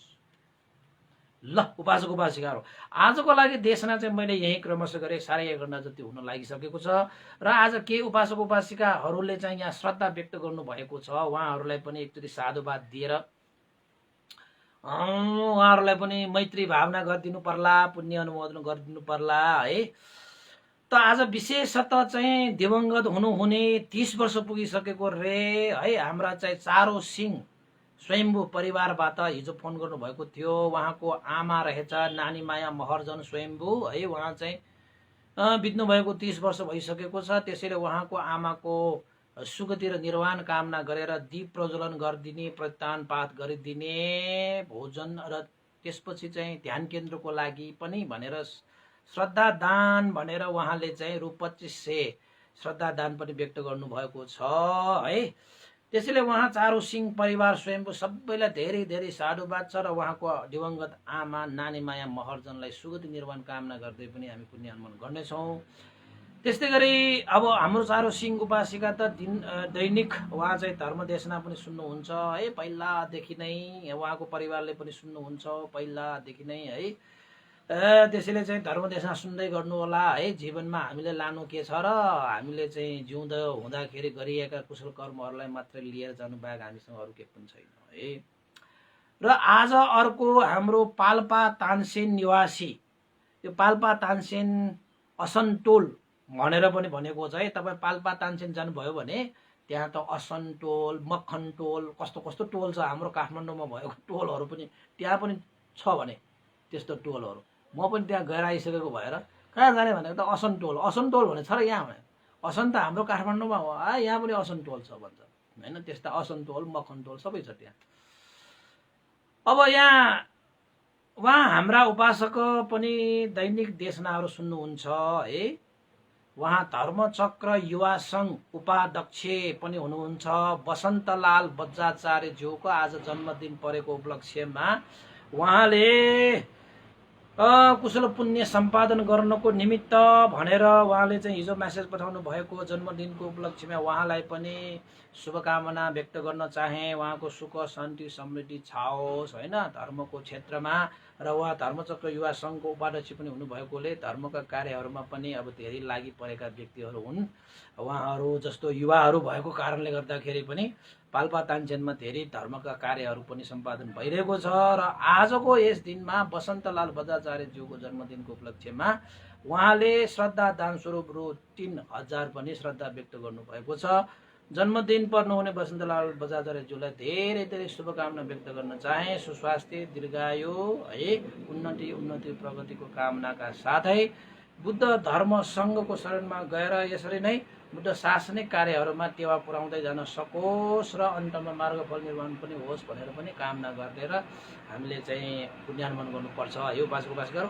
ल उपासक उपासिकाहरु, आजको लागि देशना चाहिँ मैले यही क्रमशः गरे 1:30 घण्टा जति हुन लागिसकेको छ र आज के उपासक उपासिकाहरूले चाहिँ यहाँ श्रद्धा व्यक्त गर्नु भएको छ, उहाँहरूलाई पनि एकचोटी साधुवाद दिएर उहाँहरूलाई पनि मैत्री भावना गरिदिनु पर्ला, पुण्य अनुमोदन गरिदिनु पर्ला है। त आज विशेषतः चाहिँ दिवंगत हुनुहुने 30 वर्ष पुगिसकेको रे है हाम्रा चाहिँ चारौं सिंह स्वयम्भू परिवारबाट हिजो फोन गर्नुभएको थियो। उहाँको आमा रहेछ नानी माया महर्जन स्वयम्भू है। उहाँ चाहिँ बित्नु भएको 30 वर्ष भइसकेको छ। त्यसैले उहाँको आमाको सुगति र निर्वाण कामना गरेर दीप प्रज्वलन गरिदिने, प्रतिदान पाठ गरिदिने, भोजन र त्यसपछि चाहिँ ध्यान केन्द्रको लागि पनि भनेर श्रद्धा दान भनेर उहाँले चाहिँ रु 2500 श्रद्धा दान पनि व्यक्त गर्नुभएको छ है। त्यसैले उहाँ चारो सिंह परिवार स्वयम्भू सबैलाई धेरै धेरै साधुवाद छ र उहाँको दिवंगत आमा नानी माया महर्जनलाई सुगति निर्वाण कामना गर्दै पनि हामी पुण्य अनुमोदन गर्नेछौँ। त्यस्तै गरी अब हाम्रो चारो सिंह उपासिका त दैनिक उहाँ चाहिँ धर्मदेशना पनि सुन्नुहुन्छ है। पहिलादेखि नै उहाँको परिवारले पनि सुन्नुहुन्छ पहिलादेखि नै है। त्यसैले चाहिँ धर्मदेशना सुन्दै गर्नु होला है। जीवनमा हामीले लानु के छ र हामीले चाहिँ जिउँदो हुँदाखेरि गरिएका कुशल कर्महरूलाई मात्रै लिएर जानु बाहेक हामीसँग अरू के पनि छैन है। र आज अर्को हाम्रो पाल्पा तानसेन निवासी, यो पाल्पा तानसेन असनटोल भनेर पनि भनेको छ है। तपाईँ पाल्पा तानसेन जानुभयो भने त्यहाँ त असनटोल, मक्खनटोल, कस्तो कस्तो टोल छ। हाम्रो काठमाडौँमा भएको टोलहरू पनि त्यहाँ पनि छ भने त्यस्तो टोलहरू। म पनि त्यहाँ गएर आइसकेको भएर कहाँ जाने भनेको त असनटोल। असनटोल भने छ र यहाँ भने असन त हाम्रो काठमाडौँमा हो, यहाँ पनि असनटोल छ भन्छ होइन। त्यस्ता असनटोल मक्खनटोल सबै छ त्यहाँ। अब यहाँ उहाँ हाम्रा उपासक पनि दैनिक देशनाहरू सुन्नुहुन्छ है। उहाँ धर्मचक्र युवा सङ्घ उपाध्यक्ष पनि हुनुहुन्छ। वसन्तलाल बज्राचार्यज्यूको आज जन्मदिन परेको उपलक्ष्यमा उहाँले कुशल पुण्य सम्पादन गर्नको निमित्त भनेर उहाँले चाहिँ हिजो मेसेज पठाउनु भएको जन्मदिनको उपलक्ष्यमा उहाँलाई पनि शुभकामना व्यक्त गर्न चाहे। उहाँको सुख शान्ति समृद्धि छाओस् होइन धर्मको क्षेत्रमा। र उहाँ धर्मचक्र युवा सङ्घको उपाध्यक्ष पनि हुनुभएकोले धर्मका कार्यहरूमा पनि अब धेरै लागि परेका व्यक्तिहरू हुन्। उहाँहरू जस्तो युवाहरू भएको कारणले गर्दाखेरि पनि पाल्पा तानसेनमा धेरै धर्मका कार्यहरू पनि सम्पादन भइरहेको छ। र आजको यस दिनमा वसन्तलाल बज्राचार्यज्यूको जन्मदिनको उपलक्ष्यमा उहाँले श्रद्धा दान स्वरूप रु 3000 पनि श्रद्धा व्यक्त गर्नुभएको छ। जन्मदिन पर्नुहुने वसन्तलाल बज्राचार्यज्यूलाई धेरै धेरै शुभकामना व्यक्त गर्न चाहे। सुस्वास्थ्य दीर्घायु है उन्नति प्रगतिको कामनाका साथै बुद्ध धर्म सङ्घको शरणमा गएर यसरी नै बुद्ध शासनिक कार्यहरूमा टेवा पुर्याउँदै जान सकोस् र अन्तमा मार्गफल निर्माण पनि होस् भनेर पनि कामना गरेर हामीले चाहिँ पुण्यानुमोदन गर्नुपर्छ यो उपासकहरू।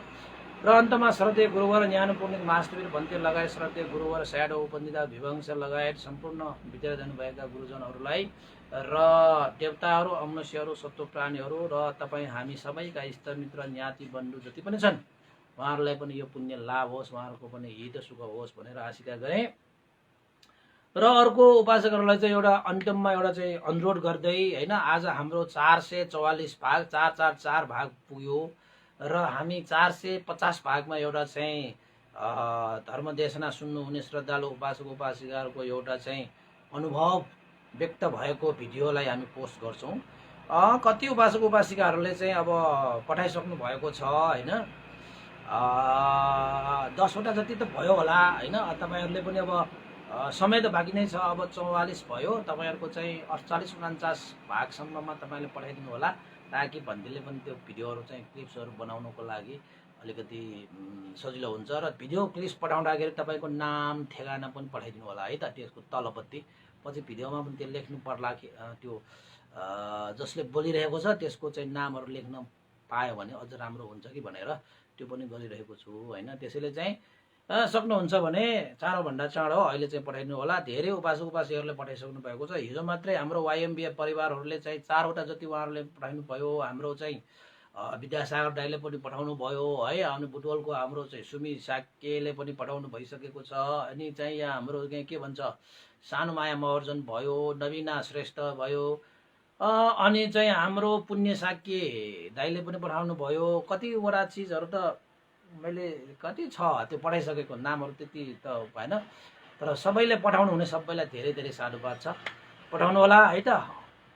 र अन्तमा श्रद्धेय गुरुवर ज्ञानपूर्णिक महास्तवीर भन्ते लगायत श्रद्धेय गुरुवर स्याडो उपनिधा विभंश लगायत सम्पूर्ण बितेर जानुभएका गुरुजनहरूलाई र देवताहरू अमनुष्यहरू सत्व प्राणीहरू र तपाईँ हामी सबैका इष्टमित्र ज्ञाति बन्धु जति पनि छन् उहाँहरूलाई पनि यो पुण्य लाभ होस्, उहाँहरूको पनि हित सुख होस् भनेर आशिका गरेँ। र अर्को उपासकहरूलाई चाहिँ एउटा अन्तिममा एउटा चाहिँ अनुरोध गर्दै होइन आज हाम्रो 444 भाग 444 भाग पुग्यो र हामी 450 भागमा एउटा चाहिँ धर्मदेशना सुन्नुहुने श्रद्धालु उपासक उपासिकाहरूको एउटा चाहिँ अनुभव व्यक्त भएको भिडियोलाई हामी पोस्ट गर्छौँ। कति उपासक उपासिकाहरूले चाहिँ अब पठाइसक्नु भएको छ होइन। 10वटा जति त भयो होला होइन। तपाईँहरूले पनि अब समय त बाँकी नै छ। अब 44 भयो। तपाईँहरूको चाहिँ 48-49 भागसम्ममा तपाईँले पठाइदिनु होला ताकि भन्तीले पनि त्यो भिडियोहरू चाहिँ क्लिप्सहरू बनाउनको लागि अलिकति सजिलो हुन्छ। र भिडियो क्लिप्स पठाउँदाखेरि तपाईँको नाम ठेगाना पनि पठाइदिनु होला है त। त्यसको तलपट्टि पछि भिडियोमा पनि त्यो लेख्नु पर्ला। त्यो जसले बोलिरहेको छ त्यसको चाहिँ नामहरू लेख्न पायो भने अझ राम्रो हुन्छ कि भनेर त्यो पनि गरिरहेको छु होइन। त्यसैले चाहिँ सक्नुहुन्छ भने चाँडोभन्दा चाँडो अहिले चाहिँ पठाइदिनु होला। धेरै उपासक उपासिकाहरूले पठाइसक्नु भएको छ। हिजो मात्रै हाम्रो YMBF परिवारहरूले चाहिँ 4वटा जति उहाँहरूले पठाइनु भयो। हाम्रो चाहिँ विद्यासागर दाइले पनि पठाउनु भयो है। अनि बुटवलको हाम्रो चाहिँ सुमी साक्यले पनि पठाउनु भइसकेको छ। अनि चाहिँ यहाँ हाम्रो के भन्छ सानुमाया महर्जन भयो, नवीना श्रेष्ठ भयो, अनि चाहिँ हाम्रो पुण्य साक्य दाइले पनि पठाउनु भयो। कतिवटा चिजहरू त मैले कति छ त्यो पठाइसकेको नामहरू त्यति त भएन। तर सबैले पठाउनु हुने सबैलाई धेरै धेरै साधुवाद छ। पठाउनु होला है त।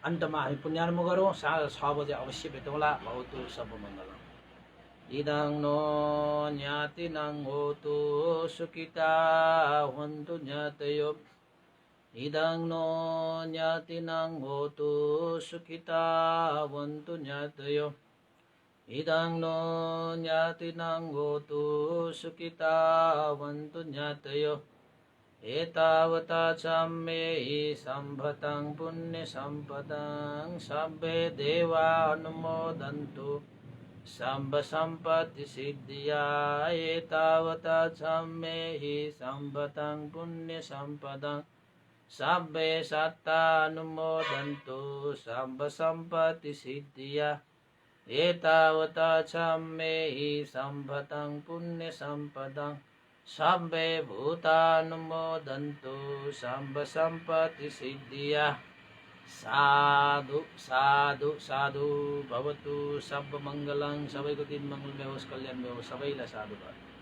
अन्तमा हामी पुण्यानुमोदन गरौँ। 6 बजे अवश्य भेटौँला। भवतु सर्वमङ्गलम्। इदं नो ज्ञातिनं होतु सुखिता हुन्तु ज्ञातयो इदं नो ज्ञातिनं होतु सुखिता वन्तु ज्ञातयो इदं नो ज्ञातिनं होतु सुखिता वन्तु ज्ञातयो एतावता चम्मेहि सम्भतं पुण्यसम्पदं सब्बे देवा अनुमोदन्तु सम्ब सम्पत्तिसिद्धिया एतावता चम्मेहि सम्भतं पुण्यसम्पदं सब्बे सत्तानुमोदन्तु सम्ब सम्पत्तिसिद्धिया एतावता चम्मेहि सम्भतं पुण्यसम्पदं सब्बे भूतानुमोदन्तु सम्ब सम्पत्तिसिद्धिया साधु साधु साधु भवतु सब मङ्गलं सबैको दिन मङ्गलमय होस् कल्याणमय होस् सबैलाई साधु भयो।